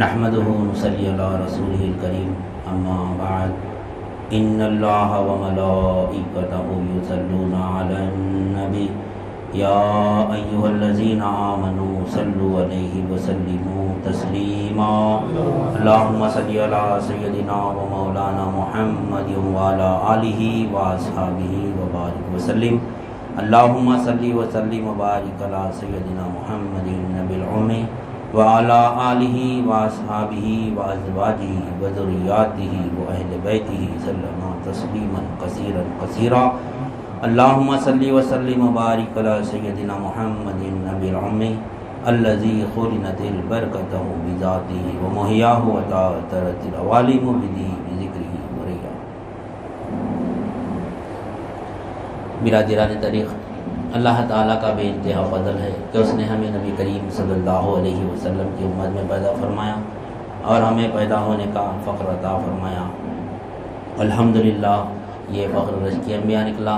نحمده ونصلي على رسوله الكريم اما بعد ان الله وملائكته يصلون على النبي يا ايها الذين آمنوا صلوا عليه وسلموا تسليما اللهم صل على سيدنا ومولانا محمد وعلى آله واصحابه وبارك وسلم اللهم صل وسلم وبارك على سيدنا محمد النبي الأمي وعلى آله وأصحابه وأزواجه وذرياته وأهل بيته سلم تسليما كثيرا كثيرا اللهم صل وسلم وبارك على سيدنا محمد النبي الأمي الذي خلنت البركة بذاته ومحياه وتأثرت العوالم بذكره ورياه. برادران طریق، اللہ تعالیٰ کا بے انتہا فضل ہے کہ اس نے ہمیں نبی کریم صلی اللہ علیہ وسلم کی امت میں پیدا فرمایا اور ہمیں پیدا ہونے کا فخر عطا فرمایا. الحمدللہ یہ فخر رزق انبیاء نکلا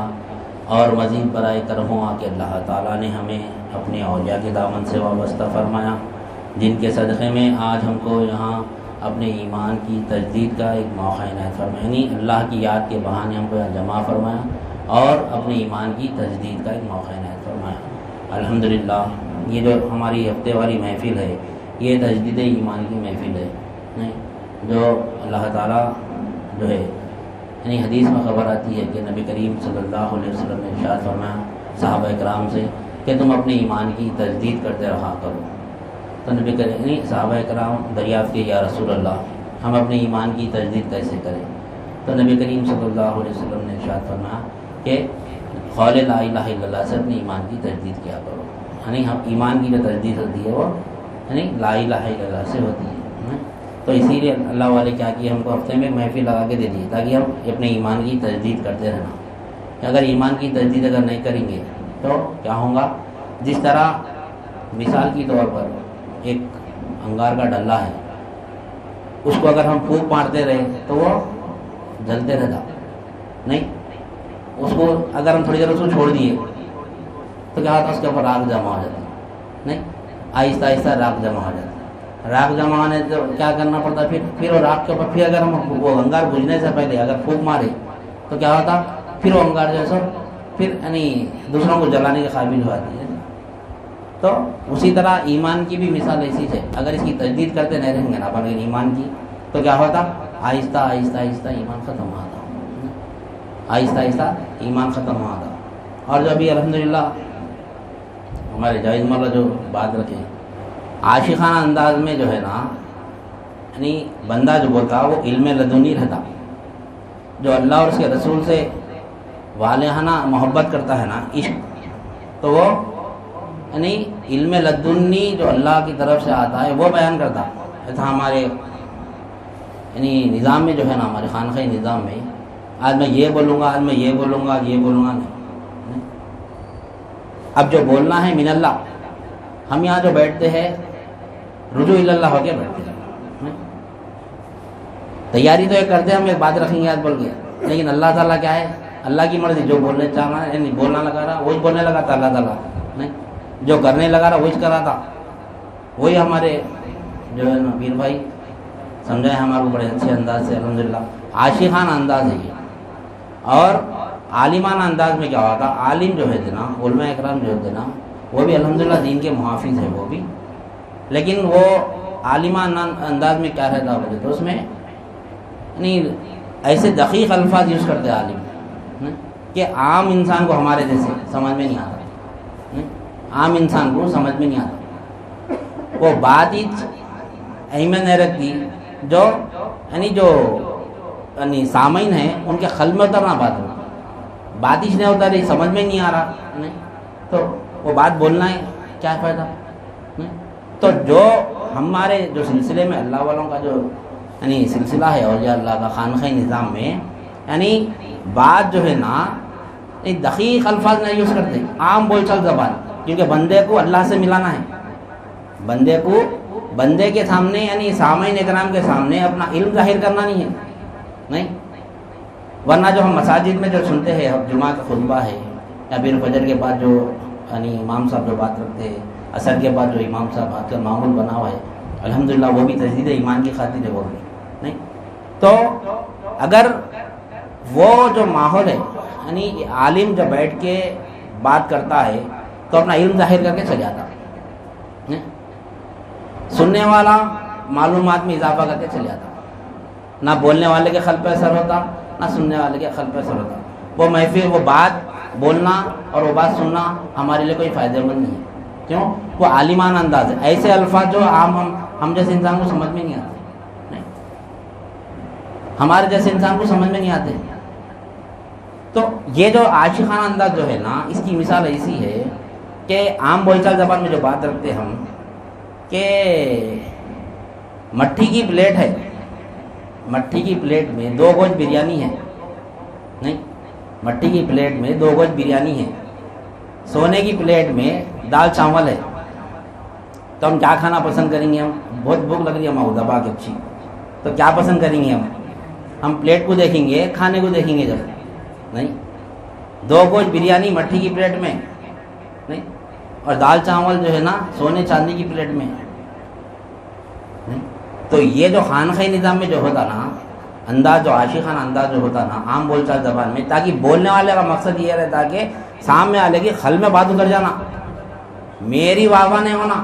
اور مزید برائے کرم ہوا کہ اللہ تعالیٰ نے ہمیں اپنے اولیاء کے دامن سے وابستہ فرمایا، جن کے صدقے میں آج ہم کو یہاں اپنے ایمان کی تجدید کا ایک موقع عنایت فرمایا، یعنی اللہ کی یاد کے بہانے ہم کو یہاں جمع فرمایا اور اپنے ایمان کی تجدید کا ایک موقع عنایت فرمایا. الحمدللہ یہ جو ہماری ہفتے والی محفل ہے یہ تجدید ایمان کی محفل ہے، نہیں جو اللہ تعالیٰ جو ہے یعنی حدیث میں خبر آتی ہے کہ نبی کریم صلی اللہ علیہ وسلم نے ارشاد فرمایا صحابہ اکرام سے کہ تم اپنے ایمان کی تجدید کرتے رہا کرو. تو نبی کریم یعنی صحابہ اکرام دریافت کے یا رسول اللہ ہم اپنے ایمان کی تجدید کیسے کریں؟ تو نبی کریم صلی اللہ علیہ وسلم نے ارشاد فرمایا کہ قول لا الہ الا اللہ سے اپنے ایمان کی تجدید کیا کرو. یعنی ہم ایمان کی جو تجدید ہوتی ہے وہ یعنی لا الہ الا اللہ سے ہوتی ہے. تو اسی لیے اللہ والے کیا کہ ہم کو ہفتے میں محفل لگا کے دے دیے تاکہ ہم اپنے ایمان کی تجدید کرتے رہنا. اگر ایمان کی تجدید اگر نہیں کریں گے تو کیا ہوگا؟ جس طرح مثال کی طور پر ایک انگار کا ڈلہ ہے، اس کو اگر ہم پھونک مارتے رہے تو وہ جلتے رہتا نہیں. اس کو اگر ہم تھوڑی دیر اس کو چھوڑ دیے تو کیا ہوتا ہے؟ اس کے اوپر راکھ جمع ہو جاتی نہیں، آہستہ آہستہ راکھ جمع ہو جاتی. راکھ جمع ہونے تو کیا کرنا پڑتا؟ پھر وہ راکھ کے اوپر پھر اگر ہم وہ انگار بجھنے سے پہلے اگر پھونک مارے تو کیا ہوتا؟ پھر وہ انگار جو ہے سو پھر یعنی دوسروں کو جلانے کے قابل ہو جاتی ہے. تو اسی طرح ایمان کی بھی مثال ایسی ہے، اگر اس کی تجدید کرتے نہیں رہیں گے نا اپنے ایمان کی تو کیا ہوتا؟ آہستہ آہستہ آہستہ ایمان ختم ہوتا، آہستہ آہستہ ایمان ختم ہوا تھا. اور جو ابھی الحمدللہ ہمارے جائز مولا جو بات رکھے عاشقانہ انداز میں جو ہے نا یعنی بندہ جو بولتا وہ علم لدنی رہتا، جو اللہ اور اس کے رسول سے والہانہ محبت کرتا ہے نا عشق، تو وہ یعنی علم لدنی جو اللہ کی طرف سے آتا ہے وہ بیان کرتا. ایسا ہمارے یعنی نظام میں جو ہے نا ہمارے خانقاہ نظام میں آج میں یہ بولوں گا، آج میں یہ بولوں گا، یہ بولوں گا نہیں. اب جو بولنا ہے من اللہ، ہم یہاں جو بیٹھتے ہیں رجوع اللہ ہو کے بیٹھتے ہیں. تیاری تو یہ کرتے ہیں ہم ایک بات رکھیں گے آج بول کے، لیکن اللہ تعالیٰ کیا ہے؟ اللہ کی مرضی، جو بولنے چاہنا ہے یعنی بولنا لگا رہا وہی بولنے لگا تھا اللہ تعالیٰ نہیں، جو کرنے لگا رہا وہی کرا تھا. وہی ہمارے جو ہے نا پیر بھائی سمجھائے ہمارے کو بڑے اچھے انداز سے الحمدللہ. عاشقانہ انداز ہے یہ. اور عالمانہ انداز میں کیا ہوتا؟ عالم جو ہے نا علماء اکرام جو ہوتے نا وہ بھی الحمدللہ دین کے محافظ ہیں وہ بھی، لیکن وہ عالمانہ انداز میں کیا رہتا ہوگا تو اس میں یعنی ایسے دقیق الفاظ یوز کرتے عالم کہ عام انسان کو ہمارے جیسے سمجھ میں نہیں آتا، عام انسان کو سمجھ میں نہیں آتا. وہ بات ہی اہمیت نہیں رکھتی جو یعنی سامعین ہیں ان کے قلب میں اترنا بات ہو، بات ہی نہیں ہوتا رہی، سمجھ میں نہیں آ رہا نہیں تو وہ بات بولنا ہے کیا فائدہ نہیں. تو جو ہمارے جو سلسلے میں اللہ والوں کا جو یعنی سلسلہ ہے اولیاء اللہ کا خانقاہ نظام میں یعنی بات جو ہے نا دقیق الفاظ نہیں یوز کرتے، عام بول چال زبان، کیونکہ بندے کو اللہ سے ملانا ہے. بندے کو بندے کے سامنے یعنی سامعین اکرام کے سامنے اپنا علم ظاہر کرنا نہیں ہے نہیں. ورنہ جو ہم مساجد میں جو سنتے ہیں جمعہ کا خطبہ ہے یا پھر فجر کے بعد جو یعنی امام صاحب جو بات رکھتے ہیں، عصر کے بعد جو امام صاحب بات کا معمول بنا ہوا ہے الحمدللہ وہ بھی تجدید ایمان کی خاطر ہے، وہ بھی نہیں. تو اگر وہ جو ماحول ہے، یعنی عالم جب بیٹھ کے بات کرتا ہے تو اپنا علم ظاہر کر کے چل جاتا ہے، سننے والا معلومات میں اضافہ کر کے چل جاتا، نہ بولنے والے کے قلب پہ اثر ہوتا نہ سننے والے کے قلب پہ اثر ہوتا. وہ محفل، وہ بات بولنا اور وہ بات سننا ہمارے لیے کوئی فائدہ مند نہیں ہے. کیوں؟ وہ عالمانہ انداز ہے. ایسے الفاظ جو عام ہم جیسے انسان کو سمجھ میں نہیں آتے، نہیں، ہمارے جیسے انسان کو سمجھ میں نہیں آتے. تو یہ جو عاشقانہ انداز جو ہے نا، اس کی مثال ایسی ہے کہ عام بول چال زبان میں جو بات رکھتے ہم کہ مٹھی کی پلیٹ ہے، مٹھی کی پلیٹ میں 2 گوشت بریانی ہے، نہیں، مٹی کی پلیٹ میں 2 گوشت بریانی ہے، سونے کی پلیٹ میں دال چاول ہے، تو ہم کیا کھانا پسند کریں گے؟ ہم بہت بھوک لگ رہی ہے ہمیں دبا کے اچھی، تو کیا پسند کریں گے؟ ہم پلیٹ کو دیکھیں گے، کھانے کو دیکھیں گے؟ جب نہیں، 2 گوشت بریانی مٹی کی پلیٹ میں، نہیں، اور دال چاول جو ہے نا سونے چاندی کی پلیٹ میں، نہیں. تو یہ جو خانقاہی نظام میں جو ہوتا نا انداز، جو عاشقانہ انداز جو ہوتا نا عام بول چال زبان میں، تاکہ بولنے والے کا مقصد یہ رہتا کہ سامنے والے کی خل میں بات اتر جانا، میری واہ واہ نہیں ہونا،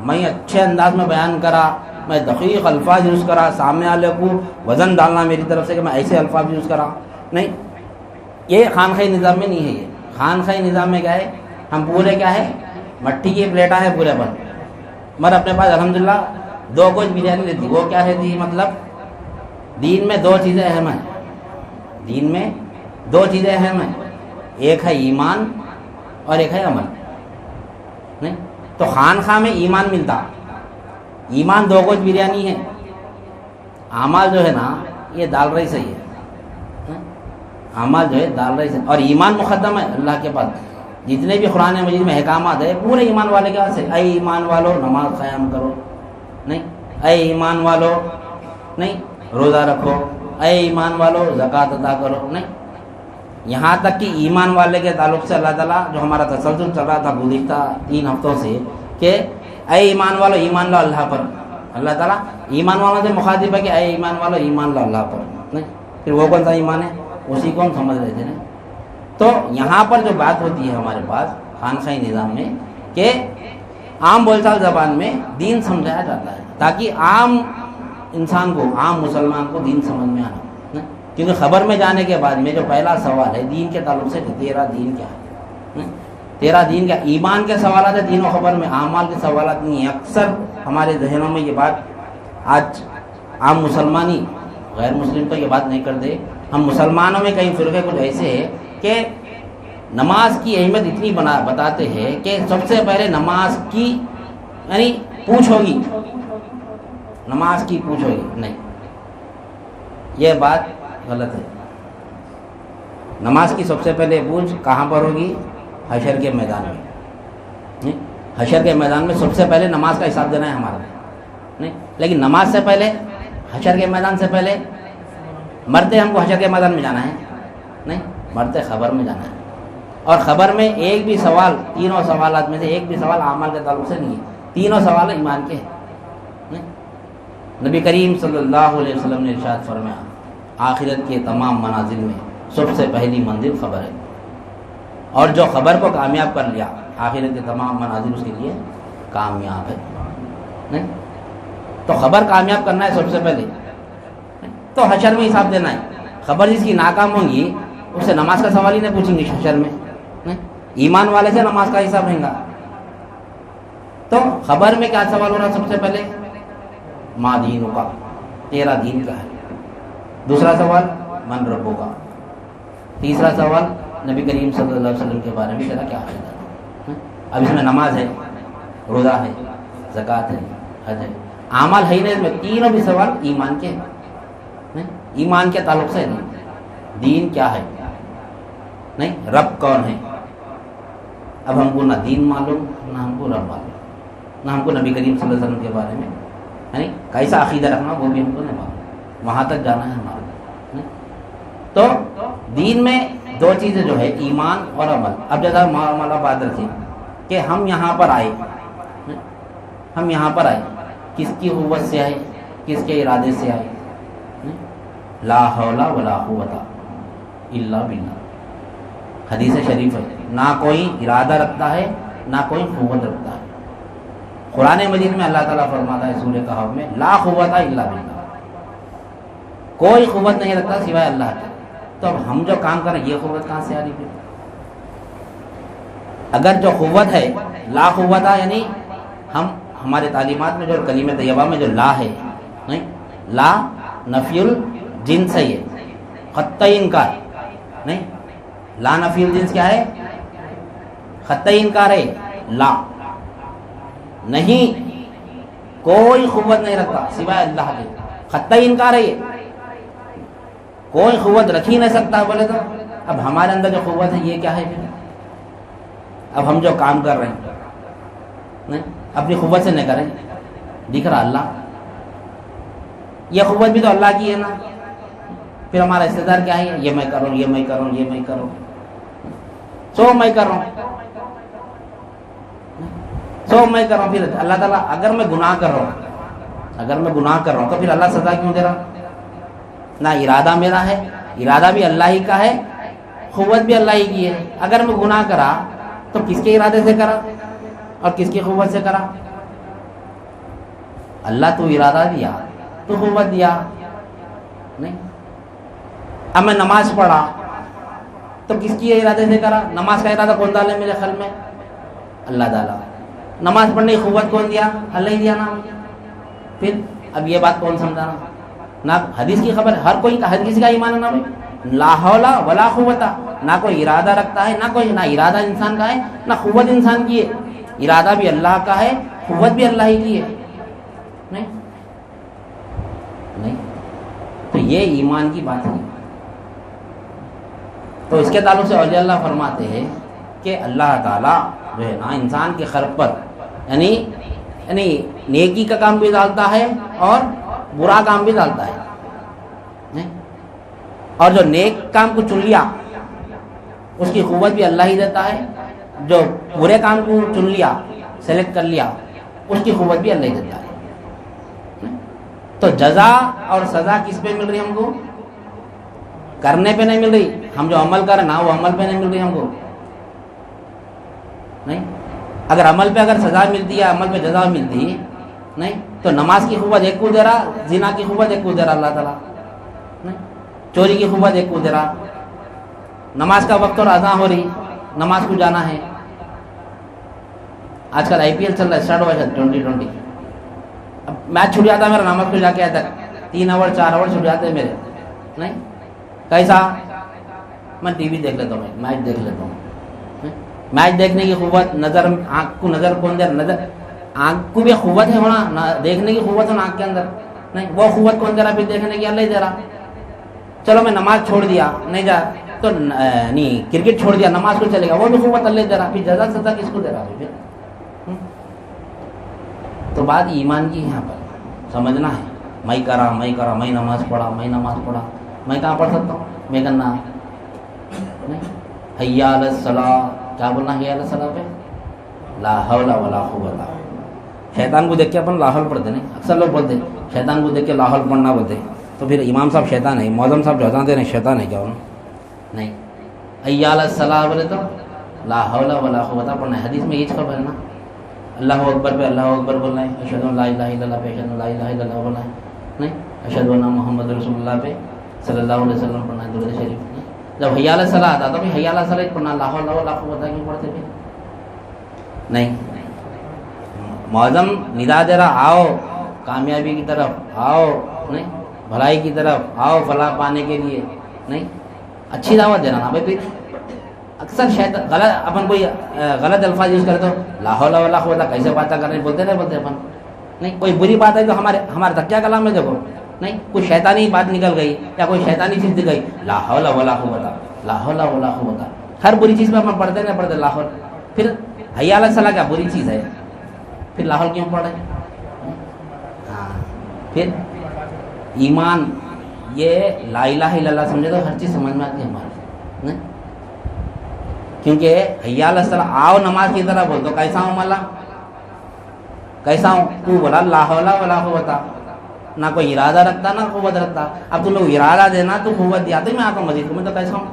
میں اچھے انداز میں بیان کرا، میں دقیق الفاظ یوز کرا، سامنے والے کو وزن ڈالنا میری طرف سے کہ میں ایسے الفاظ یوز کرا. نہیں، یہ خانقاہی نظام میں نہیں ہے. یہ خانقاہی نظام میں کیا ہے؟ ہم پورے کیا ہے؟ مٹی کی پلیٹاں ہیں پورے پر، مگر اپنے پاس الحمدللہ 2 گوشت بریانی رہتی. وہ کیا رہتی؟ مطلب دین میں 2 چیزیں اہم ہیں، دین میں 2 چیزیں اہم ہیں، ایک ہے ایمان اور ایک ہے عمل. نہیں، تو خانقاہ میں ایمان ملتا، ایمان 2 گوشت بریانی ہے، اعمال جو ہے نا یہ دال رائس ہے، اعمال جو ہے دال رائس ہے، اور ایمان مقدم ہے اللہ کے پاس. جتنے بھی قرآن مجید میں احکامات ہے پورے ایمان والے کے پاس ہے. اے ایمان والو نماز قیام کرو، نہیں، اے ایمان والو، نہیں، روزہ رکھو، اے ایمان والو زکوٰۃ ادا کرو، نہیں. یہاں تک کہ ایمان والے کے تعلق سے اللہ تعالیٰ جو ہمارا تسلسل چل رہا تھا گزشتہ 3 ہفتوں سے کہ اے ایمان والو ایمان لو اللہ پر، اللہ تعالیٰ ایمان والوں سے مخاطب ہے کہ اے ایمان والو ایمان لو اللہ پر، نہیں. پھر وہ کون سا ایمان ہے؟ اسی کو ہم سمجھ رہے تھے نا. تو یہاں پر جو بات ہوتی ہے ہمارے پاس خانقاہی نظام میں کہ عام بول چال زبان میں دین سمجھایا جاتا ہے تاکہ عام انسان کو، عام مسلمان کو دین سمجھ میں آنا. کیونکہ خبر میں جانے کے بعد میں جو پہلا سوال ہے دین کے تعلق سے کہ تیرا دین کیا ہے، تیرا دین کیا. ایمان کے سوالات ہیں دین و خبر میں، اعمال کے سوالات نہیں ہیں. اکثر ہمارے ذہنوں میں یہ بات، آج عام مسلمان ہی غیر مسلم تو یہ بات نہیں کرتے. ہم مسلمانوں میں کئی فرقے کچھ ایسے ہیں کہ نماز کی اہمیت اتنی بتاتے ہیں کہ سب سے پہلے نماز کی یعنی پوچھ ہوگی، نماز کی پوچھ ہوگی. نہیں، یہ بات غلط ہے. نماز کی سب سے پہلے پوچھ کہاں پر ہوگی؟ حشر کے میدان میں. نہیں، حشر کے میدان میں سب سے پہلے نماز کا حساب دینا ہے ہمارا. نہیں، لیکن نماز سے پہلے، حشر کے میدان سے پہلے، مرتے ہم کو حشر کے میدان میں جانا ہے؟ نہیں، مرتے خبر میں جانا ہے. اور خبر میں ایک بھی سوال، تینوں سوالات میں سے ایک بھی سوال اعمال کے تعلق سے نہیں ہے، تینوں سوال ایمان کے ہیں. نبی کریم صلی اللہ علیہ وسلم نے ارشاد فرمایا آخرت کے تمام منازل میں سب سے پہلی منزل خبر ہے، اور جو خبر کو کامیاب کر لیا آخرت کے تمام منازل اس کے لیے کامیاب ہے. نہیں، تو خبر کامیاب کرنا ہے سب سے پہلے، تو حشر میں حساب دینا ہے. خبر جس کی ناکام ہوں گی اس سے نماز کا سوال ہی نہیں پوچھیں گے حشر میں. ایمان والے سے نماز کا حساب رہیں گا. تو خبر میں کیا سوال ہو رہا سب سے پہلے؟ ما دینوں کا، تیرا دین کیا ہے. دوسرا سوال من ربوں کا. تیسرا سوال نبی کریم صلی اللہ علیہ وسلم کے بارے میں تیرا کیا عقیدہ ہے. اب اس میں نماز ہے، روزہ ہے، زکوٰۃ ہے، حج ہے، اعمال ہے ہی نہیں. اس میں تینوں بھی سوال ایمان کے ہیں، ایمان کے تعلق سے نہیں. دین کیا ہے، نہیں، رب کون ہے. اب ہم کو نہ دین معلوم، نہ ہم کو رب معلوم، نہ ہم کو نبی کریم صلی اللہ علیہ وسلم کے بارے میں یعنی کیسا عقیدہ رکھنا وہ بھی ہم کو نہیں معلوم. وہاں تک جانا ہے ہمارا. تو دین میں 2 چیزیں جو ہے ایمان اور عمل. اب جیسا معاملہ بات رکھیں کہ ہم یہاں پر آئے، ہم یہاں پر آئے کس کی قوت سے آئے؟ کس کے ارادے سے آئے؟ لا حول ولا قوت الا باللہ. حدیث شریف ہے، نہ کوئی ارادہ رکھتا ہے نہ کوئی قوت رکھتا ہے. قرآن مجید میں اللہ تعالیٰ فرماتا ہے سورہ کہف میں لا قوت الا باللہ، کوئی قوت نہیں رکھتا سوائے اللہ کے. تو اب ہم جو کام کر رہے ہیں یہ قوت کہاں سے آ رہی ہے؟ اگر جو قوت ہے لا قوت یعنی ہمارے تعلیمات میں جو کلمہ طیبہ میں جو لا ہے، نہیں لا نفی الجنس ہے، یہ قطعی انکار نہیں. لا نفی الجنس کیا ہے؟ قطعی انکار ہے. لا نہیں، کوئی قوت نہیں رکھتا سوائے اللہ کے، قطعی انکار ہے. یہ کوئی قوت رکھ ہی نہیں سکتا بولے تو اب ہمارے اندر جو قوت ہے یہ کیا ہے پھر؟ اب ہم جو کام کر رہے ہیں نہیں اپنی قوت سے نہیں کریں، دکھ رہا اللہ. یہ قوت بھی تو اللہ کی ہے نا. پھر ہمارا استدار کیا ہے؟ یہ میں کروں، یہ میں کروں، یہ میں کروں، سو میں کر رہا ہوں، سو میں کر رہا ہوں. پھر اللہ تعالیٰ اگر میں گناہ کر رہا ہوں تو پھر اللہ سزا کیوں دے رہا؟ نہ ارادہ میرا ہے، ارادہ بھی اللہ ہی کا ہے، قوت بھی اللہ ہی کی ہے. اگر میں گناہ کرا تو کس کے ارادے سے کرا اور کس کی قوت سے کرا؟ اللہ تو ارادہ دیا تو قوت دیا نہیں. اب میں نماز پڑھا تو کس کی ارادے سے کرا؟ نماز کا ارادہ کون ڈالے میرے خیال میں؟ اللہ تعالیٰ. نماز پڑھنے کی قوت کون دیا؟ اللہ ہی دیا نا. پھر اب یہ بات کون سمجھانا؟ نہ حدیث کی خبر، ہر کوئی کا حدیث کا ایمان نہ لا حول ولا قوت، نہ کوئی ارادہ رکھتا ہے، نہ ارادہ انسان کا ہے نہ قوت انسان کی ہے. ارادہ بھی اللہ کا ہے، قوت بھی اللہ ہی کی ہے. نہیں تو یہ ایمان کی بات ہے. تو اس کے تعلق سے اولیاء اللہ فرماتے ہیں کہ اللہ تعالیٰ جو ہے نا انسان کے خلق پر یعنی نیکی کا کام بھی ڈالتا ہے اور برا کام بھی ڈالتا ہے. اور جو نیک کام کو چن لیا اس کی قوت بھی اللہ ہی دیتا ہے، جو برے کام کو چن لیا سلیکٹ کر لیا اس کی قوت بھی اللہ ہی دیتا ہے. تو جزا اور سزا کس پہ مل رہی ہم کو؟ کرنے پہ نہیں مل رہی. ہم جو عمل کر رہے نا وہ عمل پہ نہیں مل رہی ہم کو نہیں. اگر عمل پہ اگر سزا ملتی ہے، عمل پہ جزا ملتی ہے نہیں تو نماز کی قوت ایک کو دے رہا، زنا کی قوت ایک کو دے رہا اللہ تعالیٰ نہیں، چوری کی قوت ایک کو دے رہا. نماز کا وقت اور اذان ہو رہی، نماز کو جانا ہے. آج کل IPL چل رہا ہے، اسٹارٹ ہوا ہے 2020. اب میچ چھوٹ جاتا ہے میرا، نماز کو جا کے آتا 3 اوور 4 اوور چھوٹ جاتے ہیں میرے نہیں. کیسا؟ میں ٹی وی دیکھ لیتا ہوں، میچ دیکھ لیتا ہوں. میچ دیکھنے کی قوت نظر، آنکھ کو نظر کون دے؟ نظر آنکھ کو بھی قوت ہے ہونا، دیکھنے کی قوت ہے نا آنکھ کے اندر نہیں. وہ قوت کون دے رہا پھر دیکھنے کی؟ اللہ ہی دے رہا. چلو میں نماز چھوڑ دیا نہیں جا تو نہیں، کرکٹ چھوڑ دیا نماز کو چلے گا، وہ بھی قوت اللہ دے رہا. پھر جزا سزا کس کو دے رہا پھر؟ تو بات ایمان کی یہاں پر سمجھنا ہے. میں کرا، میں نماز پڑھا، میں کہاں پڑھ سکتا ہوں؟ میں کرنا حی علی الصلاۃ، کیا بولنا حی علی الصلاۃ پہ؟ لا حول ولا قوت. شیطان کو دیکھ کے اپن لا حول پڑھتے نہیں، اکثر لوگ بولتے شیطان کو دیکھ کے لا حول پڑھنا بولتے. تو پھر امام صاحب شیطان ہے، مؤذن صاحب جو اذان دے رہے ہیں شیطان ہے کیا انہوں؟ نہیں. حی علی الصلاۃ بولے تو لا حول ولا قوت پڑھنا ہے. حدیث میں یہ خبر ہے نا، اللہ اکبر پہ اللہ اکبر بولنا ہے، اشہد ان لا الہ الا اللہ پہ اشہد ان لا الہ الا اللہ بولنا ہے نہیں، اشہد ان محمد رسول اللہ پہ صلی اللہ علیہ وسلم پڑھنا ہے درود شریف. جب حی علی الصلاۃ آتا تو بھی حی علی الصلاۃ پڑھنا، لا حول ولا قوت کیوں پڑھتے پھر؟ نہیں. معظم ندا دے رہا، آؤ کامیابی کی طرف، آؤ نہیں بھلائی کی طرف، آؤ فلاح پانے کے لیے نہیں، اچھی دعوت دے رہا نا بھائی. پھر اکثر شیطان غلط اپن کوئی غلط الفاظ یوز کرے تو لا حول ولا قوت کیسے باتیں کر رہے بولتے اپن نہیں. کوئی بری بات ہے تو ہمارے تک کیا کلام میں دیکھو نہیں، کوئی شیطانی بات نکل گئی یا کوئی شیطانی چیز دکھ گئی، لا حول ولا قوت، لا حول ولا قوت. ہر بری چیز پہ اپن پڑھتے نہیں پڑھتے لا حول. پھر حی علی الصلاۃ کیا بری چیز ہے؟ پھر لا حول کیوں پڑھے؟ ہاں پھر ایمان یہ لا الہ الا اللہ سمجھے تو ہر چیز سمجھ میں آتی ہے ہمارے نہیں. کیونکہ حی علی الصلاۃ آؤ نماز کی طرف بول تو کیسا ہوں مالا کیسا ہوں؟ تو بولا لا حول ولا قوت، نہ کوئی ارادہ رکھتا نہ قوت رکھتا. اب تم نے ارادہ دینا تو قوت دیا تو میں آتا ہوں مسجد کو، میں تو کیسا ہوں؟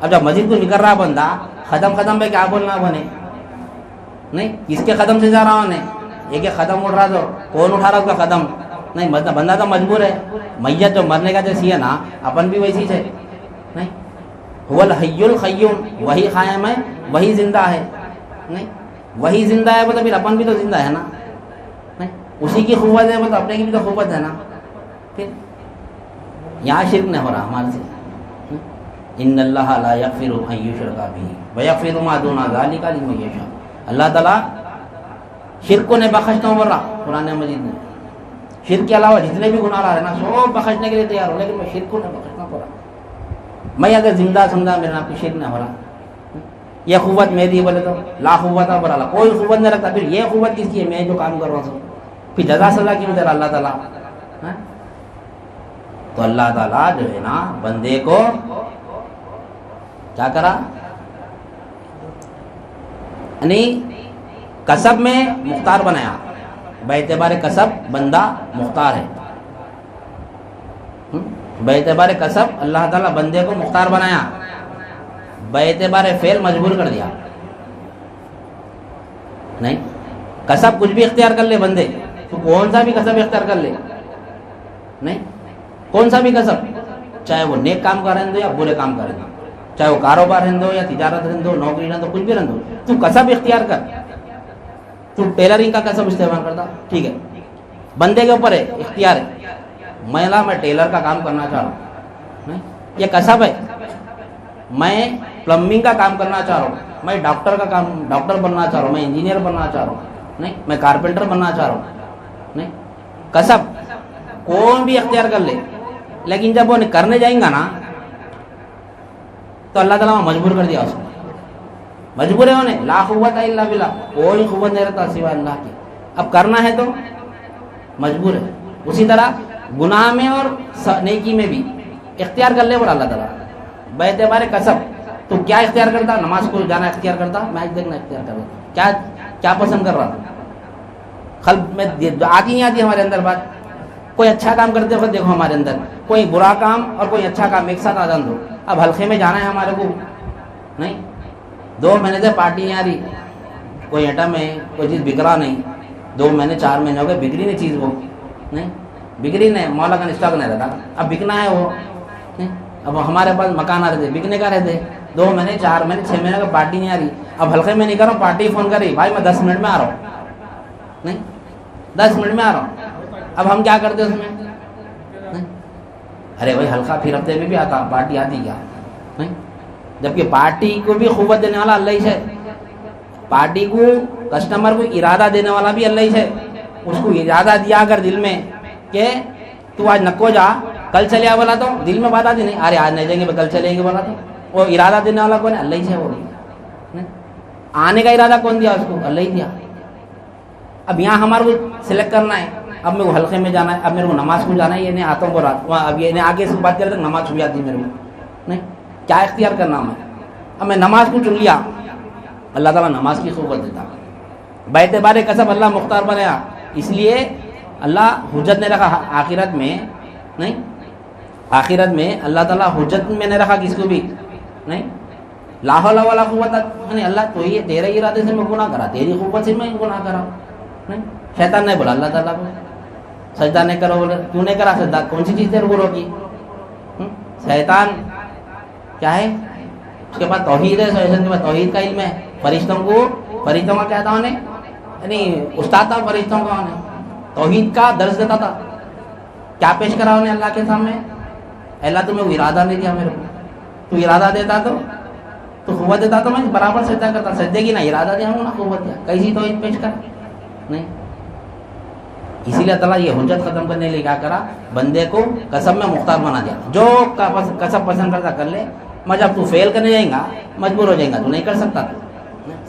اب جب مسجد کو نکل رہا بندہ ختم پہ کیا بولنا بنے؟ نہیں، کس کے قدم سے جا رہا ہوں نے؟ ایک قدم اٹھ رہا تو کون اٹھا رہا اس کا قدم؟ نہیں، بندہ تو مجبور ہے. میت جو مرنے کا جیسی ہے نا، اپن بھی ویسی ہے. نہیں، هو الحی القیوم، وہی قائم ہے وہی زندہ ہے. نہیں، وہی زندہ ہے تو پھر اپن بھی تو زندہ ہے نا. نہیں، اسی کی قوت ہے تو اپنے کی بھی تو قوت ہے نا. پھر یہاں شرک نہیں ہو رہا ہمارے سے. ان اللہ لا یغفر ان یشرک بہ ویغفر ما دون ذلک لمن یشاء. اللہ تعالیٰ شرک کو نہیں بخشتا ہوں بول رہا قرآن مجید میں. شرک کے علاوہ جتنے بھی گناہ رہے نا سب بخشنے کے لیے تیار ہوں، لیکن میں شرک کو نہیں بخشتا ہوں. میں اگر زندہ سمجھا میرے نام کی شرک نہ ہو رہا. یہ قوت میری بولے تو لا قوت برا، کوئی قوت نہیں رکھتا. پھر یہ قوت کس کی ہے؟ میں جو کام کر رہا ہوں. پھر جزا سزا کیوں دے رہا اللہ تعالیٰ؟ تو اللہ تعالیٰ جو ہے نا بندے کو کیا کرا؟ یعنی کسب میں مختار بنایا. باعتبار کسب بندہ مختار ہے. باعتبار کسب اللہ تعالیٰ بندے کو مختار بنایا، باعتبار فعل مجبور کر دیا. نہیں، کسب کچھ بھی اختیار کر لے بندے، تو کون سا بھی کسب اختیار کر لے. نہیں، کون سا بھی کسب، چاہے وہ نیک کام کا رہن دو یا برے کام کا رہن دو، چاہے وہ کاروبار رہن دو یا تجارت رہن دو، نوکری رہن دو، کچھ بھی رہن دو، تو کسب اختیار کر. تو ٹیلرنگ کا کسب استعمال کرتا، ٹھیک ہے، بندے کے اوپر ہے، اختیار ہے. میں ٹیلر کا کام کرنا چاہ رہا ہوں، یہ کسب ہے. میں پلمبنگ کا کام کرنا چاہ رہا ہوں، میں ڈاکٹر بننا چاہ رہا ہوں، میں انجینئر بننا چاہ رہا ہوں. نہیں، میں کارپینٹر بننا چاہ رہا ہوں. نہیں، کسب کون بھی اختیار کر لے، لیکن جب وہ کرنے جائیں گا نا تو اللہ تعالیٰ مجبور کر دیا اس کو. مجبور ہے ہونے، لا قوت الا باللہ، کوئی قوت نہیں رہتا سوائے اللہ کی. اب کرنا ہے تو مجبور ہے. اسی طرح گناہ میں اور نیکی میں بھی اختیار کر لے بولا اللہ تعالیٰ. باعتبار کسب تو کیا اختیار کرتا؟ نماز کو جانا اختیار کرتا، میچ دیکھنا اختیار کرتا. کیا پسند کر رہا تھا؟ قلب میں آتی نہیں آتی ہمارے اندر بات. کوئی اچھا کام کرتے وقت دیکھو ہمارے اندر کوئی برا کام اور کوئی اچھا کام ایک ساتھ آ جان دو. اب حلقے میں جانا ہے ہمارے کو، نہیں، 2 مہینے سے پارٹی نہیں آ رہی، کوئی ایٹم ہے، کوئی چیز بک رہا نہیں. 2 مہینے 4 مہینے ہو گئے بگڑی نہیں چیز، وہ نہیں بگڑی نہیں، مولا کا اسٹاک نہیں رہتا. اب بکنا ہے وہ نہیں. اب ہمارے پاس مکان آ رہے تھے، بکنے کا رہتے 2 مہینے 4 مہینے 6 مہینے کا پارٹی نہیں آ رہی. اب حلقے میں نہیں کر رہا ہوں، پارٹی فون کر رہی، بھائی میں 10 منٹ میں آ رہا ہوں. نہیں، 10 منٹ میں آ رہا ہوں. اب ہم کیا کرتے اس میں؟ نہیں، ارے بھائی حلقہ پھر ہفتے میں بھی آتا، پارٹی آتی کیا؟ نہیں، جبکہ پارٹی کو بھی قوت دینے والا اللہ ہی ہے. پارٹی کو کسٹمر کو ارادہ دینے والا بھی اللہ ہی ہے. اس کو ارادہ دیا اگر دل میں کہ تو آج نکو جا کل چلے آ بولا تو دل میں بات آتی نہیں، ارے آج نہیں جائیں گے کل چلیں گے بولا تو وہ ارادہ دینے والا کون ہے؟ اللہ ہی ہے. وہ آنے کا ارادہ کون دیا؟ اس کو اللہ ہی دیا. اب یہاں ہمارے کو سلیکٹ کرنا ہے، اب میرے کو حلقے میں جانا ہے، اب میرے کو نماز کو جانا ہے، یہ نہیں آتا ہوں رات وہاں. اب یہ آگے سے بات کرتے نماز چھو جاتی میرے کو. نہیں، کیا اختیار کرنا میں؟ اب میں نماز کو چن لیا، اللہ تعالیٰ نماز کی قوت دیتا. باعتبار کسب اللہ مختار بنایا، اس لیے اللہ حجت نے رکھا آخرت میں. نہیں، آخرت میں اللہ تعالیٰ حجت میں نے رکھا کس کو بھی. نہیں، لا حول ولا قوت، نہیں اللہ تو یہ تیرے ارادے سے میں گناہ کرا، تیری قوت سے میں گناہ کرا. نہیں، شیطان نے بولا اللہ تعالیٰ کو سجدہ نہیں کرو، بولے کیوں نہیں کرا سجدہ؟ کون سی چیز تیرے کو روکی؟ شیطان کیا ہے؟ اس کے بعد توحید ہے، کے بعد توحید کا علم ہے. فرشتوں کا کیا تھا انہیں، یعنی استاد تھا فرشتوں کا. انہیں توحید کا درس دیتا تھا. کیا پیش کرا انہیں اللہ کے سامنے؟ اللہ تمہیں وہ ارادہ نہیں دیا میرے کو، تو ارادہ دیتا تو قوت دیتا تو میں برابر سجدہ کرتا. سجدے کی نہ ارادہ دیا ہوں نہ قوت دیا، کیسی توحید پیش کر. نہیں، اسی لیے تعالیٰ یہ حجت ختم کرنے کے لیے کیا کرا؟ بندے کو کسب میں مختار بنا دیا. جو کسب پسند کرتا کر لے، میں جب تو فیل کرنے جائیں گا مجبور ہو جائیں گا، تو نہیں کر سکتا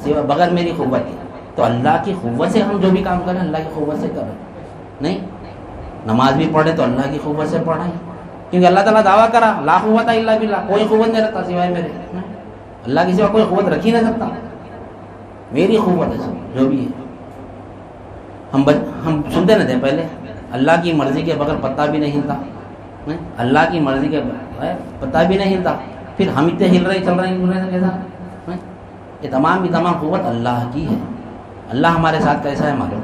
سوا بغیر میری قوت کی. تو اللہ کی قوت سے ہم جو بھی کام کریں اللہ کی قوت سے کریں. نہیں، نماز بھی پڑھے تو اللہ کی قوت سے پڑھائیں، کیونکہ اللہ تعالیٰ دعویٰ کرا لا قوت الا باللہ، کوئی قوت نہیں رہتا سوائے میرے. اللہ کی سوا کوئی قوت رکھ ہی نہیں سکتا، میری قوت ہے سب جو بھی ہے. ہم سنتے نہ تھے پہلے اللہ کی مرضی کے بغیر پتا بھی نہیں ہلتا، اللہ کی مرضی کے بغیر پتا بھی نہیں ہلتا، پھر ہم اتنے ہل رہے چل رہے ہیں کیسا؟ یہ تمام کی تمام قوت اللہ کی ہے۔ اللہ ہمارے ساتھ کیسا ہے معلوم؟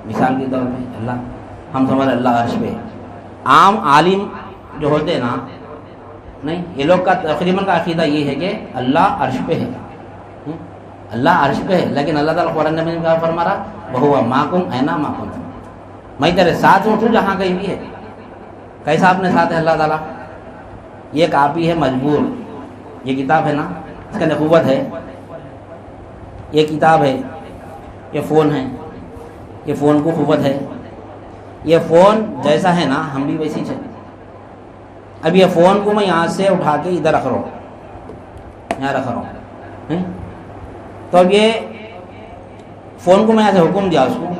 مثال کے طور پہ اللہ، ہم سمجھ اللہ عرش پہ، عام عالم جو ہوتے ہیں نا، نہیں، یہ لوگ کا تقریباً کا عقیدہ یہ ہے کہ اللہ عرش پہ ہے، اللہ عرش پہ ہے، لیکن اللہ تعالیٰ قرآن میں کیا فرما رہا؟ وَهُوَ مَعَكُمْ أَيْنَمَا مَا كُنتُمْ، میں تیرے ساتھ ہوں تو جہاں کہیں بھی ہے۔ کیسا اپنے ساتھ ہے اللہ تعالیٰ؟ یہ کاپی ہے مجبور، یہ کتاب ہے نا، اس کا قوت ہے، یہ کتاب ہے، یہ فون ہے، یہ فون کو قوت ہے، یہ فون جیسا ہے نا ہم بھی ویسی ہے۔ اب یہ فون کو میں یہاں سے اٹھا کے ادھر رکھ رہا ہوں، یہاں رکھ رہا ہوں، تو اب یہ فون کو میں یہاں سے حکم دیا اس کو،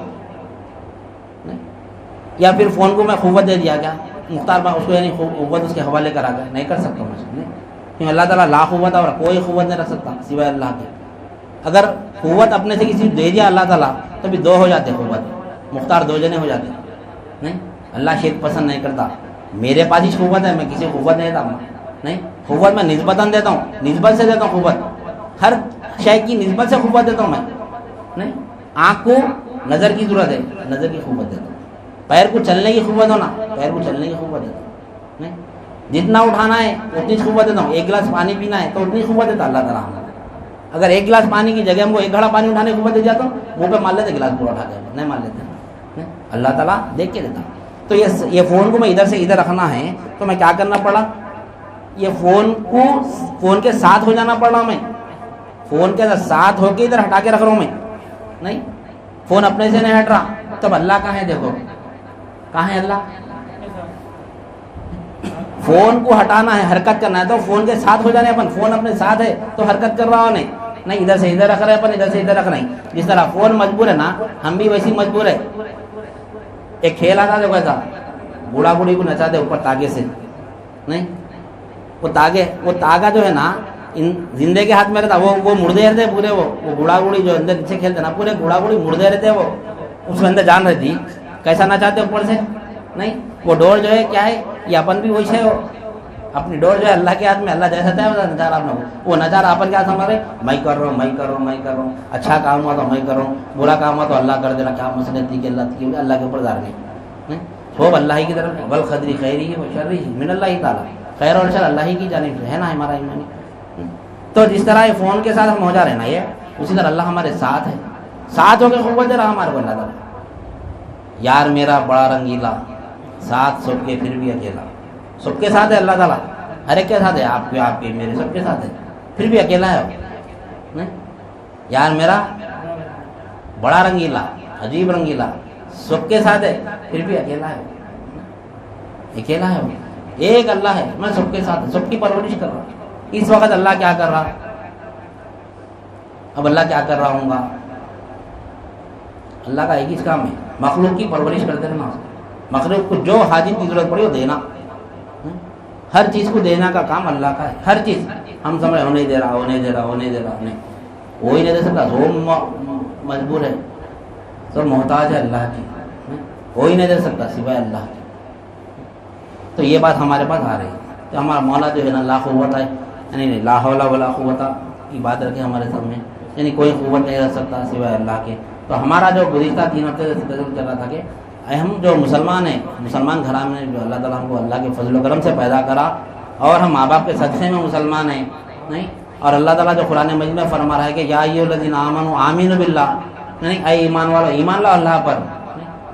یا پھر فون کو میں قوت دے دیا کیا مختار اس کو، یعنی قوت اس کے حوالے کرا کر نہیں کر سکتا مجھے، کیونکہ اللہ تعالیٰ لا قوت اور کوئی قوت نہیں رکھ سکتا سوائے اللہ کے۔ اگر قوت اپنے سے کسی دے دیا اللہ تعالیٰ تو بھی دو ہو جاتے قوت، مختار دو جنے ہو جاتے، نہیں، اللہ شرک پسند نہیں کرتا۔ میرے پاس ہی قوت ہے، میں کسی کو قوت نہیں دیتا، نہیں، قوت میں نسبتاً دیتا ہوں، نسبت سے دیتا ہوں قوت، ہر شے کی نسبت سے قوت دیتا ہوں میں، نہیں، آنکھ کو نظر کی ضرورت ہے، نظر کی قوت دیتا ہوں، پیر کو چلنے کی قوت ہونا، پیر کو چلنے کی قوت دیتا ہوں، نہیں، جتنا اٹھانا ہے اتنی قوت دیتا ہوں، ایک گلاس پانی پینا ہے تو اتنی قوت دیتا اللہ تعالیٰ۔ اگر ایک گلاس پانی کی جگہ ہم کو ایک گھڑا پانی اٹھانے کی قوت دے جاتا ہوں، منہ پہ مار لیتے گلاس پورا اٹھا کے، نہیں مار لیتے، اللہ تعالیٰ دیکھ کے دیتا۔ تو یہ فون کو میں ادھر سے ادھر رکھنا ہے تو میں کیا کرنا پڑا؟ یہ فون کو فون کے ساتھ ہو جانا پڑا، میں فون کے ساتھ ہو کے ادھر ہٹا کے رکھ رہا ہوں میں، نہیں، فون اپنے سے نہیں ہٹ رہا۔ تب اللہ کہاں ہے؟ دیکھو کہاں ہے اللہ؟ فون کو ہٹانا ہے، حرکت کرنا ہے تو فون کے ساتھ ہو جانے، اپن فون اپنے ساتھ ہے تو حرکت کر رہا ہو، نہیں ادھر سے ادھر رکھ رہے، اپن ادھر سے ادھر رکھ رہے ہیں۔ جس طرح فون مجبور ہے نا، ہم بھی ویسی مجبور ہے۔ ایک کھیل آتا دیکھو ایسا، بوڑھا بوڑھی کو نچاتے اوپر تاگے سے، نہیں، وہ تاگا جو ہے نا زندے کے ہاتھ میں رہتا، وہ مردے رہتے پورے، وہ بوڑھا بوڑھی جو اندر نیچے کھیلتے نا، پورے بوڑھا بوڑھی مردے رہتے، وہ اس کے اندر جان رہتی، کیسا نچاتے اوپر سے، نہیں، وہ ڈور جو ہے کیا ہے؟ یہ اپن بھی ویسے ہو، اپنی ڈور جو ہے اللہ کے ہاتھ میں، اللہ جیسا چاہے ویسا نچا رہا اپنا، وہ نچا رہا، اپن کیا سمجھ رہے؟ میں کر رہا ہوں، میں کر رہا ہوں، میں کر رہا ہوں، اچھا کام ہوا تو میں کر رہا ہوں، برا کام ہوا تو اللہ کر دے رہا، کیا مسئلہ تھی کہ اللہ کے اوپر دار نہیں، سب اللہ ہی کی طرف، بل قدری خیری و شرری من اللہ تعالیٰ، خیر اور شر اللہ ہی کی جانب سے ہے نا ہمارا ایمان۔ تو جس طرح یہ فون کے ساتھ ہم ہو جا رہے ہیں نا، یہ اسی طرح اللہ ہمارے ساتھ ہے، ساتھ ہو کے قوت دے رہا ہمارے کو اللہ تعالیٰ۔ یار میرا بڑا رنگیلا، ساتھ سب کے پھر بھی اکیلا، سب کے ساتھ ہے اللہ تعالیٰ، ہر ایک کے ساتھ ہے، آپ کے میرے سب کے ساتھ ہے، پھر بھی اکیلا ہے، نہیں، یار میرا بڑا رنگیلا، عجیب رنگیلا، سب کے ساتھ ہے، پھر بھی اکیلا ہے، اکیلا ہے، ایک اللہ ہے، میں سب کے ساتھ، سب کی پرورش کر رہا ہوں۔ اس وقت اللہ کیا کر رہا؟ اب اللہ کیا کر رہا ہوں گا؟ اللہ کا ایک ہی کام ہے، مخلوق کی پرورش کرتے رہنا، مخلوق کو جو حاجت کی ضرورت پڑی وہ دینا، ہر چیز کو دینا کا کام اللہ کا ہے، ہر چیز ہم سمجھ وہ نہیں دے رہا، وہ نہیں دے رہا، وہ نہیں دے رہا، نہیں، وہی نہیں دے سکتا، سب مجبور ہے، سب محتاج ہے اللہ کی، وہی نہیں دے سکتا سوائے اللہ کی۔ تو یہ بات ہمارے پاس آ رہی ہے، تو ہمارا مولا جو ہے نا لا قوت ہے، یعنی لا حول ولا قوت کی بات رکھے ہمارے سامنے، یعنی کوئی قوت نہیں رکھ سکتا سوائے اللہ کے۔ تو ہمارا جو گزشتہ 3 ہفتے سے تجربہ چل رہا تھا کہ ہم جو مسلمان ہیں، مسلمان گھرانے میں جو اللہ تعالیٰ ہم کو اللہ کے فضل و کرم سے پیدا کرا، اور ہم ماں باپ کے صدقے میں مسلمان ہیں، نہیں، اور اللہ تعالیٰ جو قرآن مجید میں فرما رہا ہے کہ یا ایھا الذین آمنوا آمنوا باللہ، یعنی اے ایمان والو ایمان لاؤ اللہ پر،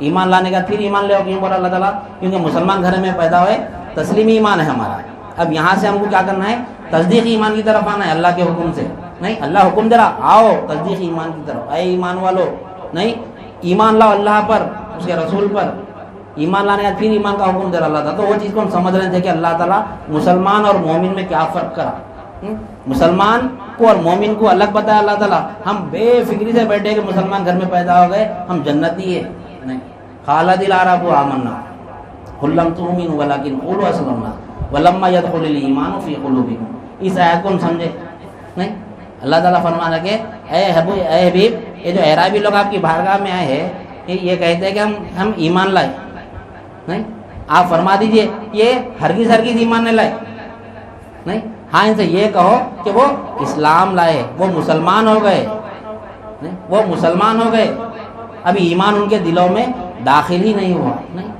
ایمان لانے کا پھر ایمان لے کیوں بولا اللہ تعالیٰ؟ کیونکہ مسلمان گھر میں پیدا ہوئے، تسلیمی ایمان ہے ہمارا۔ اب یہاں سے ہم کو کیا کرنا ہے؟ تصدیق ایمان کی طرف آنا ہے اللہ کے حکم سے، نہیں، اللہ حکم دے رہا آؤ تصدیق ایمان کی طرف، اے ایمان والو، نہیں، ایمان لاؤ اللہ پر، اس کے رسول پر، ایمان لانے کا پھر ایمان کا حکم دے رہا اللہ تعالیٰ۔ تو وہ چیز کو ہم سمجھ رہے تھے کہ اللہ تعالیٰ مسلمان اور مومن میں کیا فرق کرا، مسلمان کو اور مومن کو الگ بتایا اللہ تعالیٰ۔ ہم بے فکری سے بیٹھے کہ مسلمان گھر میں پیدا ہو گئے ہم جنتی ہے، نہیں، قالت الاعراب آمنا قل لم تؤمنوا ولکن قولوا اسلمنا ولما يدخل الایمان فی قلوبکم۔ اس آیت کو ہم سمجھے نہیں؟ اللہ تعالیٰ فرمانا کہ اے حبیب، یہ جو اعرابی لوگ آپ کی بارگاہ میں آئے ہیں یہ کہتے ہیں کہ ہم ایمان لائے. نہیں, آپ فرما دیجئے یہ ہرگز ایمان نہیں لائے. نہیں, ہاں ان سے یہ کہو کہ وہ اسلام لائے, وہ مسلمان ہو گئے. نہیں, وہ مسلمان ہو گئے, ابھی ایمان ان کے دلوں میں داخل ہی نہیں ہوا. نہیں,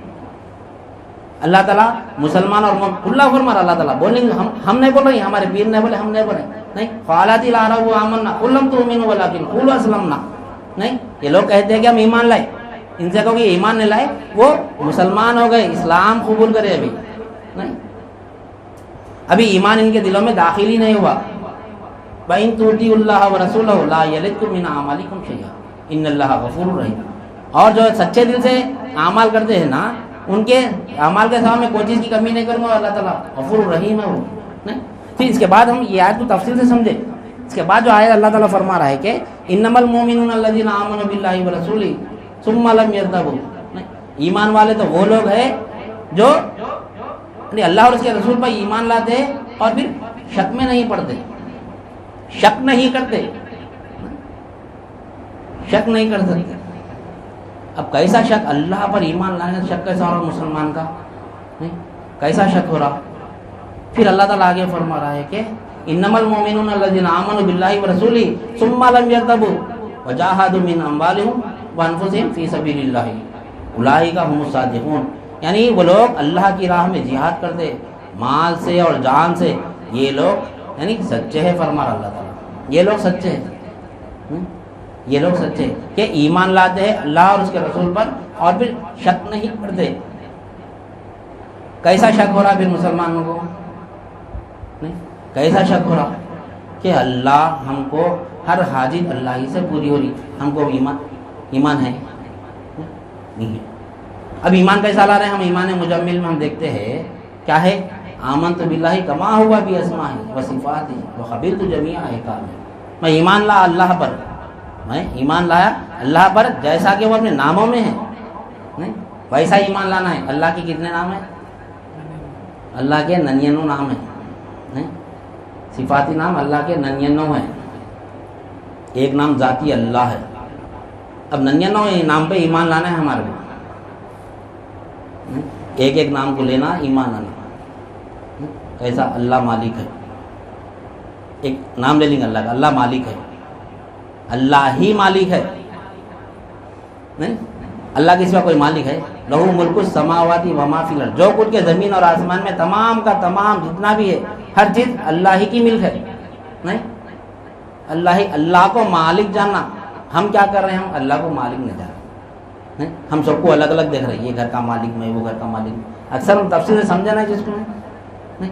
اللہ تعالیٰ مسلمان اور اللہ فرما اللہ تعالیٰ بولیں گے, ہم نہیں بول رہے, ہمارے پیر نہیں بولے, ہم نہیں بولے. نہیں, قالت الاعراب آمنا قل لم تؤمنوا ولکن قولوا اسلمنا. نہیں, یہ لوگ کہتے ہیں کہ ہم ایمان لائے, ان سے کہو کہ ایمان نہیں لائے, وہ مسلمان ہو گئے, اسلام قبول کرے. نہیں, ابھی ایمان ان کے دلوں میں داخل ہی نہیں ہوا. وَإِن تُطِيعُوا اللَّهَ وَرَسُولَهُ لَا يَلِدْكُم مِّنْ أَعْمَالِكُمْ شَيْئًا إِنَّ اللَّهَ غَفُورٌ رَحِيمٌ. اور جو سچے دل سے اعمال کرتے ہیں نا, ان کے اعمال کے سامنے کوئی چیز کی کمی نہیں کروں گا, اللہ تعالیٰ غفور رحیم ہے وہ. نہیں, پھر اس کے بعد ہم یہ آیت کو تفصیل سے سمجھے. اس کے بعد جو آیت اللہ تعالیٰ فرما رہا ہے کہ انما المؤمنون الذين آمنوا بالله ورسوله ثم لم يرتابوا. ایمان والے تو وہ لوگ ہیں جو اللہ اور اس کے رسول پر ایمان لاتے ہیں اور پھر شک میں نہیں پڑتے, شک نہیں کرتے, شک نہیں کر سکتے. اب کیسا شک, اللہ پر ایمان لانے کا شک کیسا ہو رہا مسلمان کا؟ نہیں, کیسا شک ہو رہا؟ پھر اللہ تعالیٰ آگے فرما رہا ہے کہ انما المؤمنون الذين آمنوا بالله ورسوله ثم لم يرتابوا وجاهدوا من اموالهم وانفسهم في سبيل الله اولئك هم الصادقون. یعنی وہ لوگ اللہ کی راہ میں جہاد کرتے مال سے اور جان سے, یہ لوگ یعنی سچے ہیں, فرما رہا اللہ تعالیٰ, یہ لوگ سچے ہیں. یہ لوگ سچے کہ ایمان لاتے ہیں اللہ اور اس کے رسول پر اور پھر شک نہیں کرتے. کیسا شک ہو رہا پھر مسلمانوں کو؟ نہیں, کیسا شک ہو رہا کہ اللہ ہم کو ہر حاجت اللہ ہی سے پوری ہو رہی, ہم کو ایمان ہے نہیں ہے. اب ایمان کیسا لا رہے ہیں ہم؟ ایمان مجمل میں ہم دیکھتے ہیں کیا ہے, آمنت باللہ کما ہوا باسمائہ وصفاتہ وقبلت جمیع احکامہ. میں ایمان لا اللہ پر, میں ایمان لایا اللہ پر جیسا کہ وہ اپنے ناموں میں ہے, نہیں ویسا ایمان لانا ہے. اللہ کے کتنے نام ہیں؟ اللہ کے 99 نام ہیں. نہیں, صفاتی نام اللہ کے 99 ہیں. ایک نام ذاتی اللہ ہے. اب 99 نام پہ ایمان لانا ہے ہمارے کو, ایک ایک نام کو لینا ایمان لانا. کیسا؟ اللہ مالک ہے, ایک نام لے لیں گے اللہ کا, اللہ مالک ہے, اللہ ہی مالک ہے. نہیں, اللہ کے سوا کوئی مالک ہے؟ لہو ملک السماوات وما فی الارض, جو کچھ کے زمین اور آسمان میں تمام کا تمام جتنا بھی ہے ہر چیز اللہ ہی کی ملک ہے. نہیں, اللہ کو مالک جاننا. ہم کیا کر رہے ہیں؟ ہم اللہ کو مالک نہیں جان رہے, ہم سب کو الگ الگ دیکھ رہے ہیں, یہ گھر کا مالک میں, وہ گھر کا مالک. اکثر ہم تفصیل سے سمجھا نا جس کو نہیں,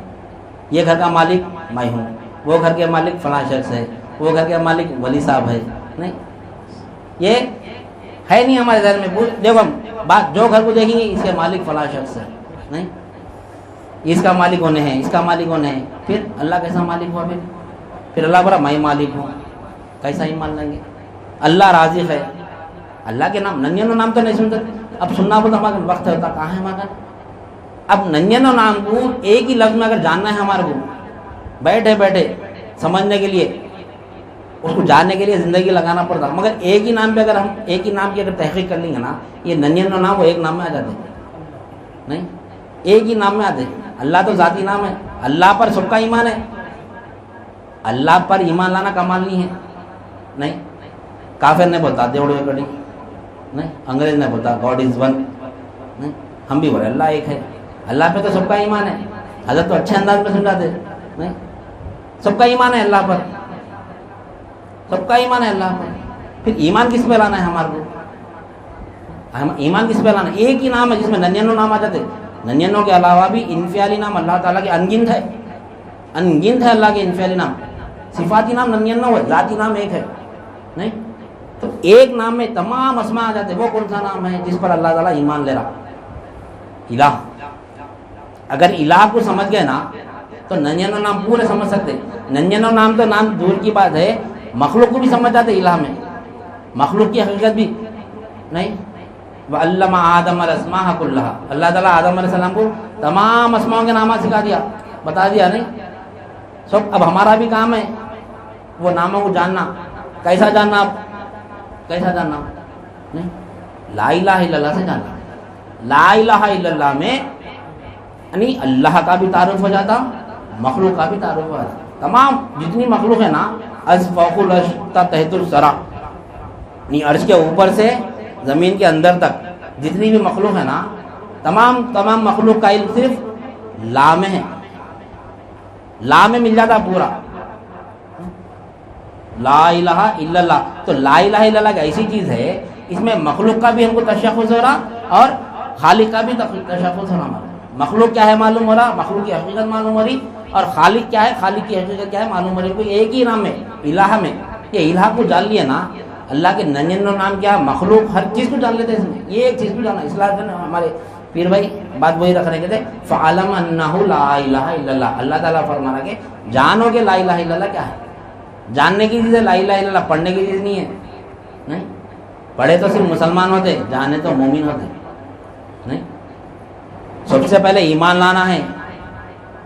یہ گھر کا مالک میں ہوں, وہ گھر کے مالک فلاں شخص ہے, وہ گھر کے مالک ولی صاحب ہے. نہیں, یہ ہے نہیں ہمارے ذہن میں. دیکھو ہم بات جو گھر کو دیکھیں گے اس کے مالک فلاں شخص ہے, نہیں اس کا مالک ہونے ہیں, اس کا مالک ہونے ہیں. پھر اللہ کیسا مالک ہوا؟ پھر اللہ بڑا میں مالک ہوں, کیسا ہی مان لیں گے؟ اللہ رازق ہے, اللہ کے نام 99 نام تو نہیں سنتے. اب سننا بولتا ہمارا وقت ہوتا کہاں ہے ہمارا. اب 99 نام کو ایک ہی لفظ میں اگر جاننا ہے ہمارے کو, بیٹھے بیٹھے سمجھنے کے لیے, اس کو جاننے کے لیے زندگی لگانا پڑتا. مگر ایک ہی نام پہ اگر ہم ایک ہی نام کی اگر تحقیق کر لیں گے نا, یہ 99 نام وہ ایک نام میں آ جاتے. نہیں, ایک ہی نام میں آتے. اللہ تو ذاتی نام ہے, اللہ پر سب کا ایمان ہے. اللہ پر ایمان لانا کمال نہیں ہے. نہیں, کافر نے بولتا دیوڑ کڑی, نہیں انگریز نے بولتا گاڈ از ون. نہیں, ہم بھی بولے اللہ ایک ہے. اللہ پہ تو سب کا ایمان ہے. حضرت تو اچھے انداز میں سمجھاتے. نہیں, سب کا ایمان ہے اللہ پر, سب کا ایمان ہے اللہ پر. پھر ایمان کس پہ لانا ہے ہمارے کو؟ ایمان کس پہ لانا ہے؟ ایک ہی نام ہے جس میں 99 نام آ جاتے. 99 کے علاوہ بھی انفعالی نام اللہ تعالیٰ کے انگنت ہے, انگنت ہے اللہ کے انفعالی نام. صفاتی نام 99 ہے, ذاتی نام ایک ہے. نہیں, تو ایک نام میں تمام اسماء آ جاتے. وہ کون سا نام ہے جس پر اللہ تعالیٰ ایمان لے رہا؟ الہ. اگر الہ کو سمجھ گئے نا تو 99 نام پورے سمجھ سکتے. 99 نام تو نام دور کی بات ہے, مخلوق کو بھی سمجھ جاتے الہ میں, مخلوق کی حقیقت بھی. نہیں, وَعَلَّمَ آدَمَ الْأَسْمَاءَ كُلَّهَا, اللہ تعالیٰ آدم علیہ السلام کو تمام اسماؤں کے نامات سکھا دیا, بتا دیا. نہیں سب. اب ہمارا بھی کام ہے وہ ناموں کو جاننا. کیسا جاننا؟ آپ کیسا جاننا؟ نہیں, لا الہ الا اللہ سے جانا. لا الہ الا اللہ میں یعنی اللہ کا بھی تعارف ہو جاتا, مخلوق کا بھی تعارف ہو جاتا. تمام جتنی مخلوق ہے نا, از فوق العرش تا تحت الثری, یعنی عرش کے اوپر سے زمین کے اندر تک جتنی بھی مخلوق ہے نا, تمام مخلوق کا علم صرف لا میں ہے. لا میں مل جاتا پورا, لا الہ الا اللہ. تو لا الہ الا اللہ ایک ایسی چیز ہے, اس میں مخلوق کا بھی ہم کو تشخص ہو رہا اور خالق کا بھی تشخص ہو رہا. مخلوق کیا ہے معلوم ہو رہا, مخلوق کی حقیقت معلوم ہو رہی, اور خالق کیا ہے, خالق کی حقیقت کیا ہے معلوم ہو رہی. کوئی ایک ہی نام ہے الہ میں. یہ الہ کو جان لیا نا, اللہ کے 99 نام کیا ہے, مخلوق ہر چیز کو جان لیتے ہیں اس میں. یہ ایک چیز کو جانا, اصلاح کرنا. ہمارے پیر بھائی بات وہی رکھ رہے کہتے فعلم انہ لا الہ الا اللہ. اللہ تعالیٰ فرما رہا کہ جانو کہ لا الہ الا اللہ کیا ہے. جاننے کی چیز ہے لا الہ الا اللہ, پڑھنے کی چیز نہیں ہے. نہیں پڑھے تو صرف مسلمان ہوتے, جانے تو مومن ہوتے. نہیں, سب سے پہلے ایمان لانا ہے.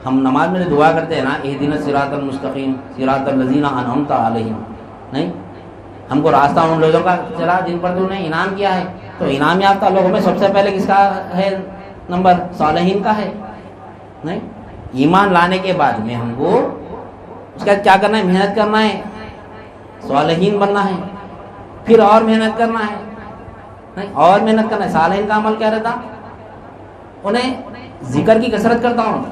ہم نماز میں دعا کرتے ہیں نا, اہدنا الصراط المستقیم صراط الذین انعمت علیہم. نہیں, ہم کو راستہ ان لوگوں کا چلا جن پر تو نے انعام کیا ہے. تو انعام یافتہ لوگوں میں سب سے پہلے کس کا ہے نمبر, صالحین کا ہے. نہیں, ایمان لانے کے بعد میں ہم کو اس کا کیا کرنا ہے, محنت کرنا ہے, صالحین بننا ہے. پھر اور محنت کرنا ہے. نہیں, اور محنت کرنا ہے. صالحین کا عمل کیا رہتا, انہیں ذکر کی کثرت کرتا ہوں,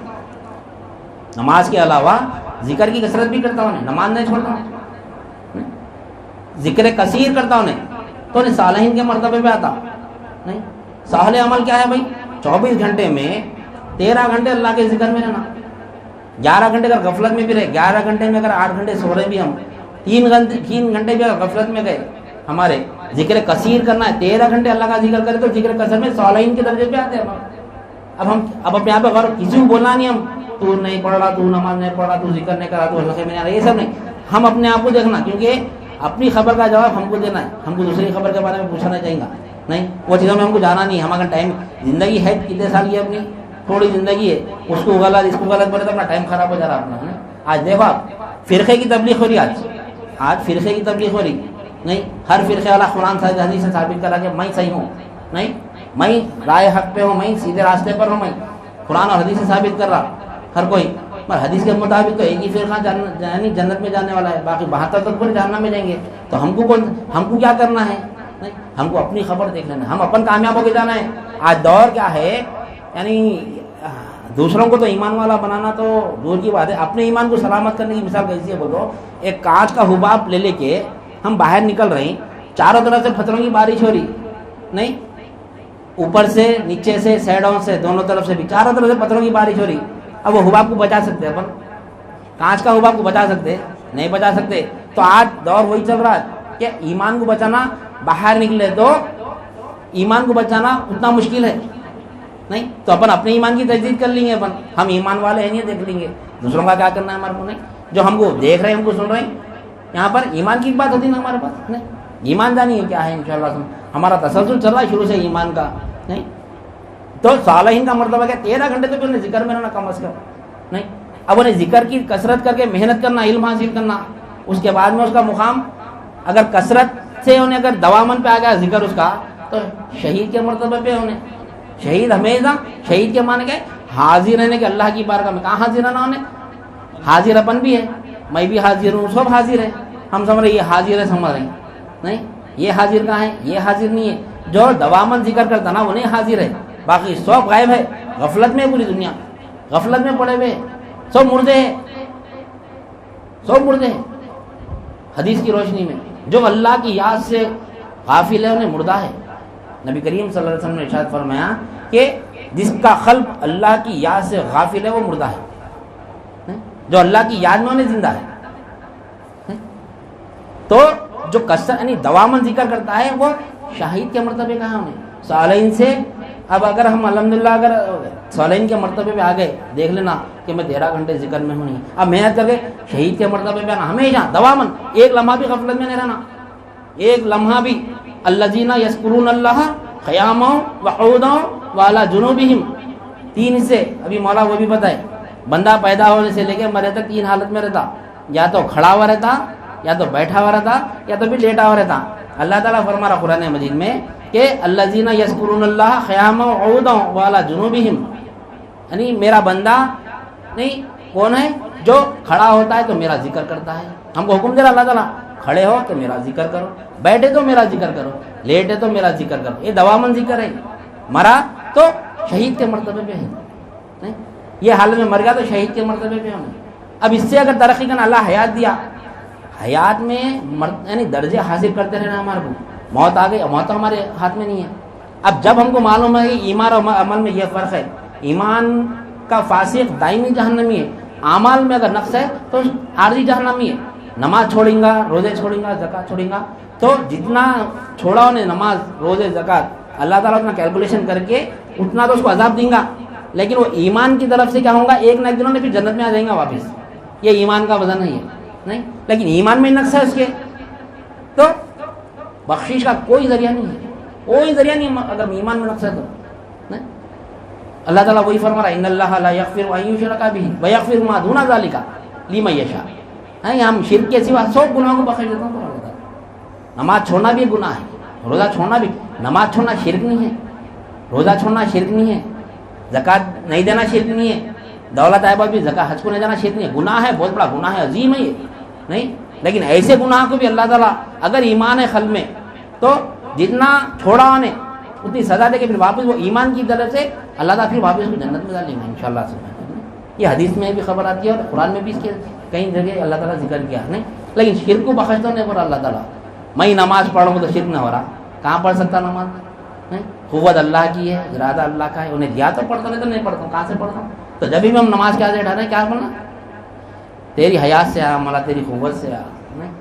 نماز کے علاوہ ذکر کی کثرت بھی کرتا ہوں, نماز نہیں چھوڑتا ہوں, ذکر کثیر کرتا ہوں. تو انہیں صالحین کے مرتبے پہ آتا. نہیں, صالح عمل کیا ہے بھائی, 24 گھنٹے میں 13 گھنٹے اللہ کے ذکر میں رہنا. 11 گھنٹے اگر غفلت میں بھی رہے, 11 گھنٹے میں اگر 8 گھنٹے سو رہے بھی ہم, 3 گھنٹے بھی اگر غفلت میں گئے, ہمارے ذکر کثیر کرنا ہے. 13 گھنٹے اللہ کا ذکر کرے تو ذکر کثیر میں صالحین کے درجے پہ آتے ہیں. اب اپنے آپ پہ غور, کسی کو بولنا نہیں ہم تو نہیں پڑھ رہا, تو نماز نہیں پڑھ رہا, تو ذکر نہیں کرا, تو حلقے میں نہیں آ رہا, یہ سب نہیں. ہم اپنے آپ کو دیکھنا, کیونکہ اپنی خبر کا جواب ہم کو دینا ہے, ہم کو دوسری خبر کے بارے میں پوچھنا چاہیے گا. نہیں, وہ چیزوں میں ہم کو جانا نہیں. ہمارا ٹائم, زندگی ہے کتنے سال کی, اپنی تھوڑی زندگی ہے, اس کو غلط اس کو غلط بولے تو اپنا ٹائم خراب ہو جا رہا اپنا. آج دیکھو آپ, فرقے کی تبلیغ ہو رہی, آج فرقے کی تبلیغ ہو رہی. نہیں, ہر فرقے والا قرآن سے حدیث سے ثابت کرا کہ میں صحیح ہوں, نہیں میں رائے حق پہ ہوں, میں سیدھے راستے پر ہوں, میں قرآن اور حدیث سے ثابت کر رہا ہر کوئی. پر حدیث کے مطابق تو ایک ہی فرقہ یعنی جنت میں جانے والا ہے, باقی 72 تک پورے جہنم میں جائیں گے. تو ہم کو کیا کرنا ہے, نہیں, ہم کو اپنی خبر دیکھ لینا ہے, ہم اپن کامیاب ہو کے جانا ہے. آج دور کیا ہے, یعنی دوسروں کو تو ایمان والا بنانا تو دور کی بات ہے, اپنے ایمان کو سلامت کرنے کی مثال کیسی ہے بولو. ایک کانچ کا حباب لے کے ہم باہر نکل رہے ہیں, چاروں طرف سے پتھروں کی بارش ہو رہی, نہیں, اوپر سے نیچے سے سائڈوں سے دونوں طرف سے بھی چاروں طرف سے پتھروں کی بارش ہو رہی. اب وہ حباب کو بچا سکتے اپن, کانچ کا حباب کو بچا سکتے نہیں, بچا سکتے. تو آج دور وہی چل رہا ہے کہ ایمان کو بچانا, باہر نکلے تو ایمان کو بچانا اتنا مشکل ہے. نہیں, تو اپن اپنے ایمان کی تجدید کر لیں گے, اپن ہم ایمان والے ہیں نہیں, دیکھ لیں گے دوسروں کا کیا کرنا ہے ہمارے کو. نہیں, جو ہم کو دیکھ رہے ہیں, ہم کو سن رہے ہیں, یہاں پر ایمان کی بات ہوتی ہے نا ہمارے پاس. نہیں, ایمان جانی ہے کیا ہے, انشاءاللہ ہمارا تسلسل چل رہا ہے شروع سے ایمان کا. نہیں, تو صالحین کا مرتبہ کیا, 13 گھنٹے تو انہیں ذکر میں رہنا کم از کم. نہیں, اب انہیں ذکر کی کثرت کر کے محنت کرنا, علم حاصل کرنا, اس کے بعد میں اس کا مقام اگر کثرت سے انہیں اگر دوامن پہ آ گیا ذکر اس کا, تو شہید کے مرتبے پہ انہیں. شہید ہمیشہ, شہید کے معنی کیا ہے, حاضر رہنے کے اللہ کی بارگاہ میں. کہاں حاضر رہنا انہیں, حاضر اپن بھی ہے, میں بھی حاضر ہوں, سب حاضر ہے. ہم سمجھ رہے یہ حاضر ہے, سمجھ رہے ہیں. نہیں, یہ حاضر کہاں ہے, یہ حاضر نہیں ہے. جو دوامن ذکر کرتا نا وہ نہیں حاضر ہے, باقی سب غائب ہے, غفلت میں. پوری دنیا غفلت میں پڑے ہوئے, سب مردے ہیں, سب مردے ہیں. حدیث کی روشنی میں جو اللہ کی یاد سے غافل ہے انہیں مردہ ہے. نبی کریم صلی اللہ علیہ وسلم نے ارشاد فرمایا کہ جس کا قلب اللہ کی یاد سے غافل ہے وہ مردہ ہے, جو اللہ کی یاد میں انہیں زندہ ہے. تو جو کثرت یعنی دوامن ذکر کرتا ہے وہ شاہد کے مرتبے کا ہے انہیں. صالحین سے اب اگر ہم الحمدللہ اگر صالحین کے مرتبے پہ آ گئے, دیکھ لینا کہ میں 13 گھنٹے ذکر میں ہوں, نہیں, اب محنت کر کے شہید کے مرتبے پہ آنا, ہمیشہ دوامن, ایک لمحہ بھی غفلت میں نہیں رہنا, ایک لمحہ بھی. الذین یذکرون اللہ قیاما وقعودا وعلی جنوبہم, 3 حصے ابھی مولا وہ بھی بتائے. بندہ پیدا ہونے سے لے کے مرے تک 3 حالت میں رہتا, یا تو کھڑا ہوا رہتا, یا تو بیٹھا ہوا رہتا, یا تو بھی لیٹا ہوا رہتا. اللہ تعالیٰ فرما رہا قرآن مجید میں کہ الذین یذکرون اللہ قیاما وقعودا وعلی جنوبہم، یعنی میرا بندہ نہیں کون ہے جو کھڑا ہوتا ہے تو میرا ذکر کرتا ہے. ہم کو حکم دے رہا اللہ تعالیٰ کھڑے ہو تو میرا ذکر کرو، بیٹھے تو میرا ذکر کرو، لیٹے تو میرا ذکر کرو. یہ دوامن ذکر ہے. مرا تو شہید کے مرتبے پہ ہے نہیں، یہ حال میں مر گیا تو شہید کے مرتبے پہ ہونا. اب اس سے اگر ترقی کرنا اللہ حیات دیا، حیات میں یعنی درجے حاصل کرتے رہنا ہمارے کو. موت آ گئی، موت تو ہمارے ہاتھ میں نہیں ہے. اب جب ہم کو معلوم ہے کہ ایمان اور عمل میں یہ فرق ہے، ایمان کا فاسق دائمی جہنمی ہے، اعمال میں اگر نقص ہے تو عارضی جہنمی ہے. نماز چھوڑیں گا، روزے چھوڑیں گا، زکات چھوڑیں گا، تو جتنا چھوڑا انہیں نماز روزے زکات اللہ تعالیٰ اتنا کیلکولیشن کر کے اتنا تو اس کو عذاب دیں گا. لیکن وہ ایمان کی طرف سے کیا ہوگا، ایک نہ ایک دنوں میں پھر جنت میں آ جائیں گا واپس. یہ ایمان کا وزن نہیں ہے نہیں. لیکن ایمان میں نقص ہے اس کے تو بخشش کا کوئی ذریعہ نہیں ہے، کوئی ذریعہ نہیں ہے اگر ایمان میں نقص ہے تو نہیں. اللہ تعالیٰ وہی فرما رہا ہے ان اللہ لا یغفر ان یشرک بہ ویغفر ما دون ذلک لمن یشاء. ہم شرک کے سوا سب گناہوں کو بخش دیتا ہوں. نماز چھوڑنا بھی گناہ ہے، روزہ چھوڑنا بھی. نماز چھوڑنا شرک نہیں ہے، روزہ چھوڑنا شرک نہیں ہے، زکات نہیں دینا شرک نہیں ہے، دولت آئے بعد بھی زکات حج کو نہیں دینا شرک نہیں ہے. گناہ ہے، بہت بڑا گناہ ہے، عظیم ہے یہ نہیں. لیکن ایسے گناہ کو بھی اللہ تعالیٰ اگر ایمان ہے قلب میں تو جتنا چھوڑا انہیں اتنی سزا دے کے پھر واپس وہ ایمان کی طرف سے اللہ تعالیٰ پھر واپس کو جنت میں ڈالیں گے انشاءاللہ سے. یہ حدیث میں بھی خبر آتی ہے اور قرآن میں بھی اس کے کئی جگہ اللہ تعالیٰ ذکر کیا نہیں. لیکن شرک کو بخش تو نہیں ہو رہا اللہ تعالیٰ. میں نماز پڑھوں تو شرک نہ ہو رہا، کہاں پڑھ سکتا نماز نہیں. قوت اللہ کی ہے، ارادہ اللہ کا ہے، انہیں دیا تو پڑھتا نہیں تو نہیں پڑھتا ہوں. کہاں سے پڑھتا ہوں؟ تو جب بھی ہم نماز کیا سے اٹھا رہے ہیں کیا پڑھنا، تیری حیات سے آ مولا، تیری قوت سے آ نہیں.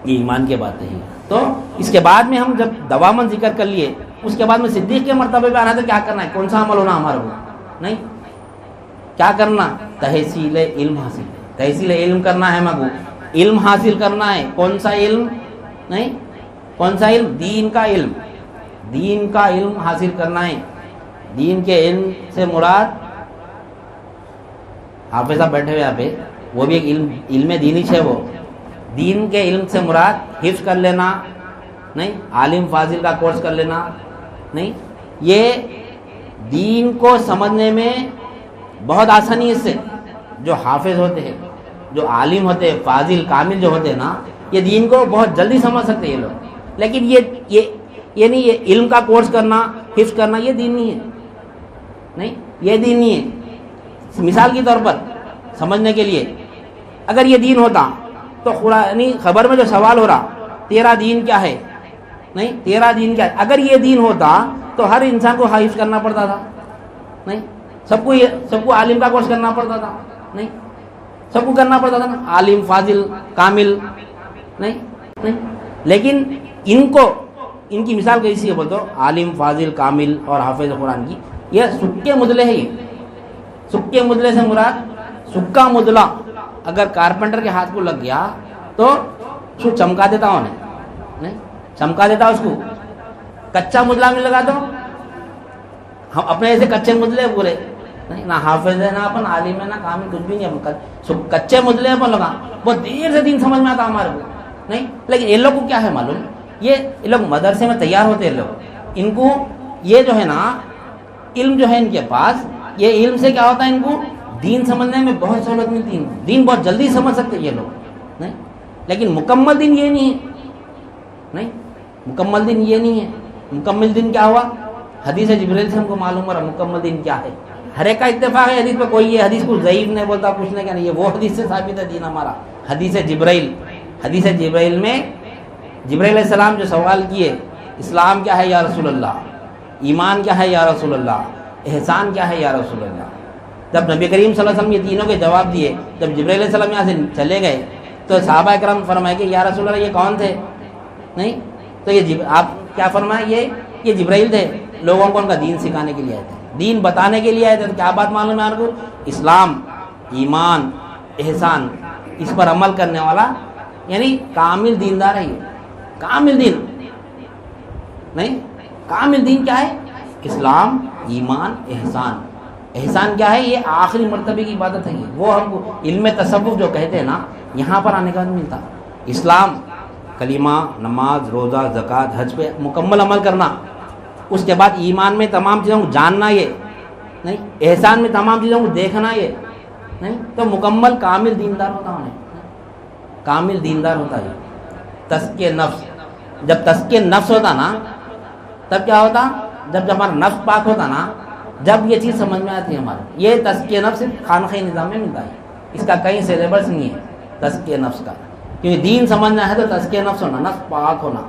یہ ایمان کے باتیں ہیں. تو اس کے بعد میں ہم جب دوامن ذکر کر لیے اس کے بعد میں صدیق کے مرتبے پہ آنا ہے تو کیا کرنا ہے، کون سا عمل ہونا ہمارے کو نہیں. کیا کرنا، تحصیل علم حاصل، تحصیل علم کرنا ہے. ہم کو علم حاصل کرنا ہے. کون سا علم نہیں، کون سا علم، دین کا علم. دین کا علم حاصل کرنا ہے. دین کے علم سے مراد حافظ صاحب بیٹھے ہوئے یہاں پہ، وہ بھی ایک علم دینی ہے. وہ دین کے علم سے مراد حفظ کر لینا نہیں، عالم فاضل کا کورس کر لینا نہیں. یہ دین کو سمجھنے میں بہت آسانی ہے. اس سے جو حافظ ہوتے ہیں، جو عالم ہوتے ہیں، فاضل کامل جو ہوتے ہیں نا، یہ دین کو بہت جلدی سمجھ سکتے ہیں یہ لوگ. لیکن یہ نہیں، یہ علم کا کورس کرنا، حفظ کرنا، یہ دین نہیں ہے نہیں، یہ دین نہیں ہے. مثال کے طور پر سمجھنے کے لیے اگر یہ دین ہوتا تو یعنی خبر میں جو سوال ہو رہا تیرا دین کیا ہے نہیں، تیرا دین کیا ہے، اگر یہ دین ہوتا تو ہر انسان کو حفظ کرنا پڑتا تھا نہیں، سب کو عالم کا کورس کرنا پڑتا تھا نہیں، سب کو کرنا پڑتا تھا نا، عالم فاضل کامل نہیں. لیکن ان کی مثال کیسی ہے بولتے ہو، عالم فاضل کامل اور حافظ قرآن کی، یہ سکے مدلے ہیں. یہ سکے مدلے سے مراد سکا مدلہ اگر کارپینٹر کے ہاتھ کو لگ گیا تو اس کو چمکا دیتا ہوں نہیں، چمکا دیتا اس کو. کچا مدلہ میں لگا دو، ہم اپنے ایسے کچے مدلے پورے نہیں، نہ حافظ ہے، نہ اپن عالم ہے، نہ کامل، کچھ بھی نہیں. کچے مدلے اپن لگا، بہت دیر سے دین سمجھ میں آتا ہمارے کو نہیں. لیکن ان لوگ کو کیا ہے معلوم، یہ لوگ مدرسے میں تیار ہوتے ہیں لوگ، ان کو یہ جو ہے نا علم جو ہے ان کے پاس، یہ علم سے کیا ہوتا ہے ان کو دین سمجھنے میں بہت سہولت ملتی ہے. دین بہت جلدی سمجھ سکتے یہ لوگ نہیں. لیکن مکمل دین یہ نہیں ہے نہیں، مکمل دین یہ نہیں ہے. مکمل دین کیا ہوا، حدیث جبریل سے ہم کو معلوم ہو رہا مکمل دین کیا ہے. ہر ایک کا اتفاق ہے حدیث پہ، کوئی یہ حدیث کو ضعیف نہیں بولتا، کچھ نہیں کہنا. یہ وہ حدیث سے ثابت ہے دین ہمارا. حدیث جبریل میں جبریل علیہ السلام جو سوال کیے، اسلام کیا ہے یا رسول اللہ، ایمان کیا ہے یا رسول اللہ، احسان کیا ہے یا رسول اللہ. جب نبی کریم صلی اللہ علیہ وسلم یہ تینوں کے جواب دیے، جب جبریل علیہ السلام یہاں سے چلے گئے تو صحابہ کرام فرمائے کہ یا رسول اللہ یہ کون تھے نہیں. تو یہ آپ کیا فرمائے، یہ جبریل تھے، لوگوں کو ان کا دین سکھانے کے لیے آئے تھے، دین بتانے کے لیے آئے تھے. تو کیا بات معلوم ہے آپ کو، اسلام، ایمان، احسان، اس پر عمل کرنے والا یعنی کامل دیندار ہے. کامل دین نہیں، کامل دین کیا ہے، اسلام، ایمان، احسان. احسان کیا ہے، یہ آخری مرتبے کی عبادت ہے. وہ ہم کو علم تصوف جو کہتے ہیں نا، یہاں پر آنے کا نہیں ملتا. اسلام، کلمہ، نماز، روزہ، زکوٰۃ، حج پہ مکمل عمل کرنا، اس کے بعد ایمان میں تمام چیزوں کو جاننا، یہ نہیں، احسان میں تمام چیزوں کو دیکھنا، یہ نہیں، تو مکمل کامل دیندار ہوتا ہے، کامل دیندار ہوتا ہے۔ تزکیہ نفس، جب تزکیہ نفس ہوتا نا تب کیا ہوتا، جب ہمارا نفس پاک ہوتا نا، جب یہ چیز سمجھ میں آتی ہے ہمارے، یہ تزکیہ نفس صرف خانقاہ نظام میں ملتا ہے، اس کا کہیں سلیبس نہیں ہے تزکیہ نفس کا، کیونکہ دین سمجھنا ہے تو تزکیہ نفس ہونا، نفس پاک ہونا،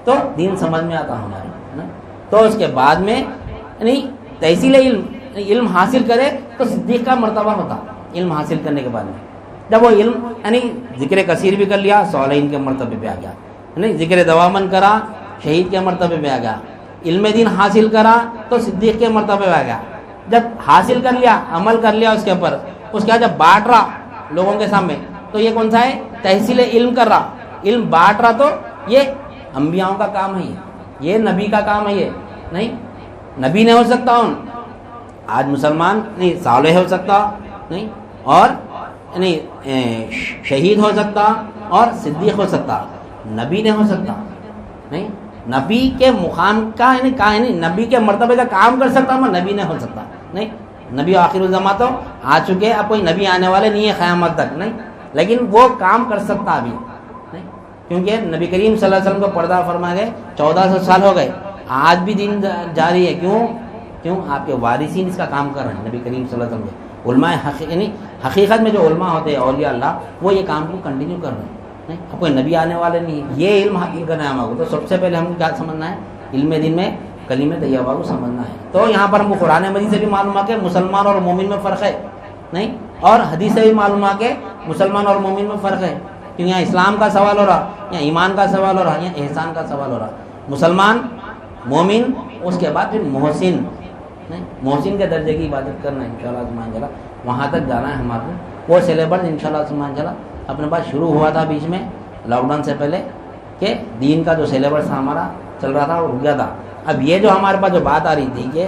تو دین سمجھ میں آتا ہمارے۔ تو اس کے بعد میں یعنی تحصیل علم حاصل کرے تو صدیق کا مرتبہ ہوتا، علم حاصل کرنے کے بعد میں جب وہ علم یعنی ذکر کثیر بھی کر لیا، صالحین کے مرتبے پہ آ گیا، یعنی ذکر دوامن کرا، شہید کے مرتبے پہ آ گیا، علم دین حاصل کرا تو صدیق کے مرتبے پہ آ گیا۔ جب حاصل کر لیا، عمل کر لیا اس کے اوپر، اس کے بعد جب بانٹ رہا لوگوں کے سامنے، تو یہ کون سا ہے، تحصیل علم کر رہا، علم بانٹ رہا، تو یہ انبیاءوں کا کام ہے، یہ نبی کا کام ہے، یہ نہیں، نبی نہیں ہو سکتا ہوں آج مسلمان نہیں، صالح ہو سکتا نہیں، اور نہیں شہید ہو سکتا اور صدیق ہو سکتا، نبی نہیں ہو سکتا نہیں، نبی کے مقام کا یعنی نبی کے مرتبے کا کام کر سکتا ہوں، نبی نہیں ہو سکتا نہیں، نبی آخر الزماں تو آ چکے، اب کوئی نبی آنے والے نہیں ہے قیامت تک نہیں، لیکن وہ کام کر سکتا ابھی نہیں، کیونکہ نبی کریم صلی اللہ علیہ وسلم کو پردہ فرما گئے 1400 سال ہو گئے، آج بھی دین جاری ہے، کیوں آپ کے وارثین اس کا کام کر رہے ہیں، نبی کریم صلی اللہ علیہ وسلم کے علماء یعنی حقیقت میں جو علماء ہوتے ہیں اولیاء اللہ، وہ یہ کام کو کنٹینیو کر رہے ہیں نہیں، اب کوئی نبی آنے والے نہیں ہے، یہ علم حاصل کرنا ہے ہمارے کو، تو سب سے پہلے ہم کو کیا سمجھنا ہے، علم دین میں کلمہ طیبہ کو سمجھنا ہے۔ تو یہاں پر ہم کو قرآن مجید سے بھی معلوم ہے کہ مسلمان اور مومن میں فرق ہے نہیں، اور حدیث سے بھی معلوم ہے کہ مسلمان اور مومن میں فرق ہے، کیونکہ یہاں اسلام کا سوال ہو رہا، یا ایمان کا سوال ہو رہا، یا احسان کا سوال ہو رہا، مسلمان، مومن، اس کے بعد پھر محسن نہیں، محسن کے درجے کی عبادت کرنا ہے انشاءاللہ سبحانہ اللہ، وہاں تک جانا ہے ہمارے کو، وہ سلیبس انشاءاللہ سبحانہ اللہ اپنے پاس شروع ہوا تھا بیچ میں لاک ڈاؤن سے پہلے، کہ دین کا جو سلیبس تھا ہمارا چل رہا تھا وہ رک گیا تھا۔ اب یہ جو ہمارے پاس جو بات آ رہی تھی کہ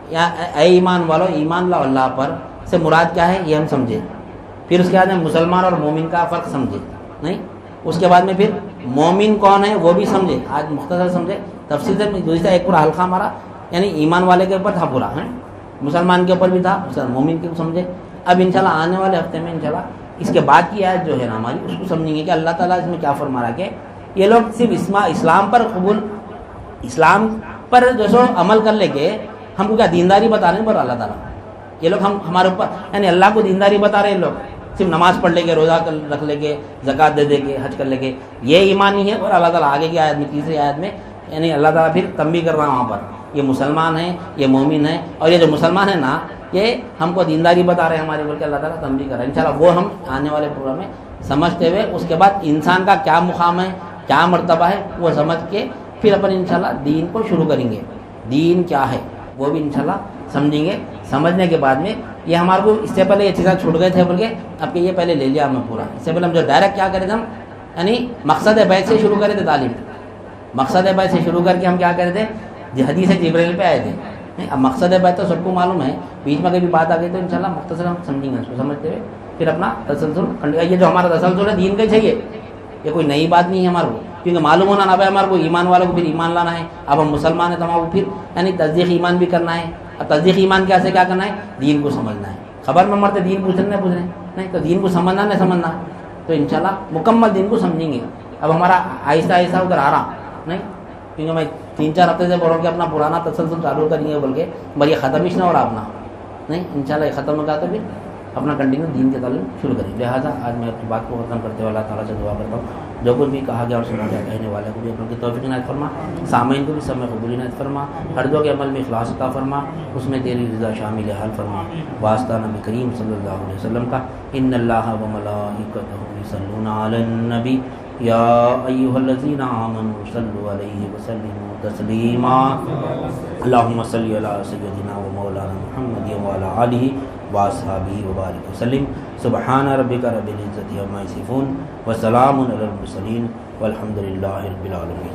اے ایمان والو، ایمان لاؤ اللہ پر سے مراد کیا ہے یہ ہم سمجھے، پھر اس کے بعد میں مسلمان اور مومن کا فرق سمجھے نہیں، اس کے بعد میں پھر مومن کون ہے وہ بھی سمجھے، آج مختصر سمجھے، تفصیل سے دوسرا ایک پورا حلقہ ہمارا یعنی ایمان والے کے اوپر تھا پورا ہے، مسلمان کے اوپر بھی تھا، مومن کے سمجھے۔ اب انشاءاللہ آنے والے ہفتے میں انشاءاللہ اس کے بعد کی آیت جو ہے نا ہماری، اس کو سمجھیں گے کہ اللہ تعالیٰ اس میں کیا فرما رہا ہے، کہ یہ لوگ صرف اسلام پر قبول، اسلام پر جو سو عمل کر لے کے ہم کو کیا دینداری بتا رہے ہیں پر اللہ تعالیٰ، یہ لوگ ہمارے اوپر یعنی اللہ کو دینداری بتا رہے ہیں، لوگ صرف نماز پڑھ لے کے، روزہ رکھ لے کے، زکوٰۃ دے دے کے، حج کر لے کے، یہ ایمان نہیں ہے۔ اور اللہ تعالیٰ آگے کی آیت میں، تیسری آیت میں یعنی اللہ تعالیٰ پھر تنبیہ کر رہا ہے وہاں پر، یہ مسلمان ہیں، یہ مومن ہیں، اور یہ جو مسلمان ہیں نا یہ ہم کو دینداری بتا رہے ہیں ہمارے، بلکہ اللہ تعالیٰ تنبیہ کر رہا ہے۔ انشاءاللہ وہ ہم آنے والے پروگرام میں سمجھتے ہوئے، اس کے بعد انسان کا کیا مقام ہے، کیا مرتبہ ہے، وہ سمجھ کے پھر اپن انشاءاللہ دین کو شروع کریں گے، دین کیا ہے وہ بھی انشاءاللہ سمجھیں گے۔ سمجھنے کے بعد میں یہ ہمارے کو اس سے پہلے یہ چیزیں چھوٹ گئے تھے، بلکہ اب کہ یہ پہلے لے لیا ہم نے پورا، اس سے پہلے ہم جو ڈائریکٹ کیا کرے تھے، ہم یعنی مقصد بیت سے شروع کرے تھے تعلیم، مقصد بیت سے شروع کر کے ہم کیا کرے تھے، حدیث جبریل پہ آئے تھے۔ اب مقصد بیت تو سب کو معلوم ہے، بیچ میں کبھی بات آ گئی تو انشاءاللہ مختصر ہم سمجھیں گے، اس کو سمجھتے ہوئے پھر اپنا تسلسل، یہ جو ہمارا تسلسل ہے دین کا ہی چاہیے، یہ کوئی نئی بات نہیں ہے ہمارے کو، کیونکہ معلوم ہونا نہ پائے ہمارے کو، ایمان والوں کو پھر ایمان لانا ہے۔ اب ہم مسلمان ہیں تو ہمارے کو پھر یعنی تصدیق ایمان بھی کرنا ہے۔ اب تصدیق ایمان کیسے کیا کرنا ہے، دین کو سمجھنا ہے، خبر میں مرتے دین پوچھنے نہیں، تو دین کو سمجھنا نہیں سمجھنا، تو انشاءاللہ مکمل دین کو سمجھیں گے۔ اب ہمارا آہستہ آہستہ ادھر آ رہا نہیں، کیونکہ میں 3-4 ہفتے سے بول رہا ہوں کہ اپنا پرانا تسلسل چالو کریں گے، بلکہ بھائی یہ ختم ہی نہ ہو رہا اپنا نہیں، انشاءاللہ یہ ختم ہوگا تو پھر اپنا کنٹینیو دین کے تعلق شروع کریں۔ لہٰذا آج میں اپنی بات کو ختم کرتے ہوئے اللہ تعالیٰ سے دعا کرتا ہوں، جو کچھ بھی کہا گیا اور سنا گیا کہنے والے کو بھی اپنے کی توفیق عنایت فرما، سامعین کو بھی سب میں قبول عنایت فرما، ہر دو کے عمل میں اخلاص عطا فرما، اس میں تیری رضا شامل حال فرما۔ واسطہ نبی کریم صلی اللہ علیہ وسلم کا، ان اللہ و ملائکتہ یصلون علی النبی یا ایھا الذین آمنوا صلوا علیہ وسلموا تسلیما، اللہم صلی علی سیدنا و مولانا محمد وعلی آلہ واصحابہ وبارک وسلم۔ سبحان ربک رب العزۃ عما یصفون وسلام علی المرسلین والحمد للہ رب العالمین۔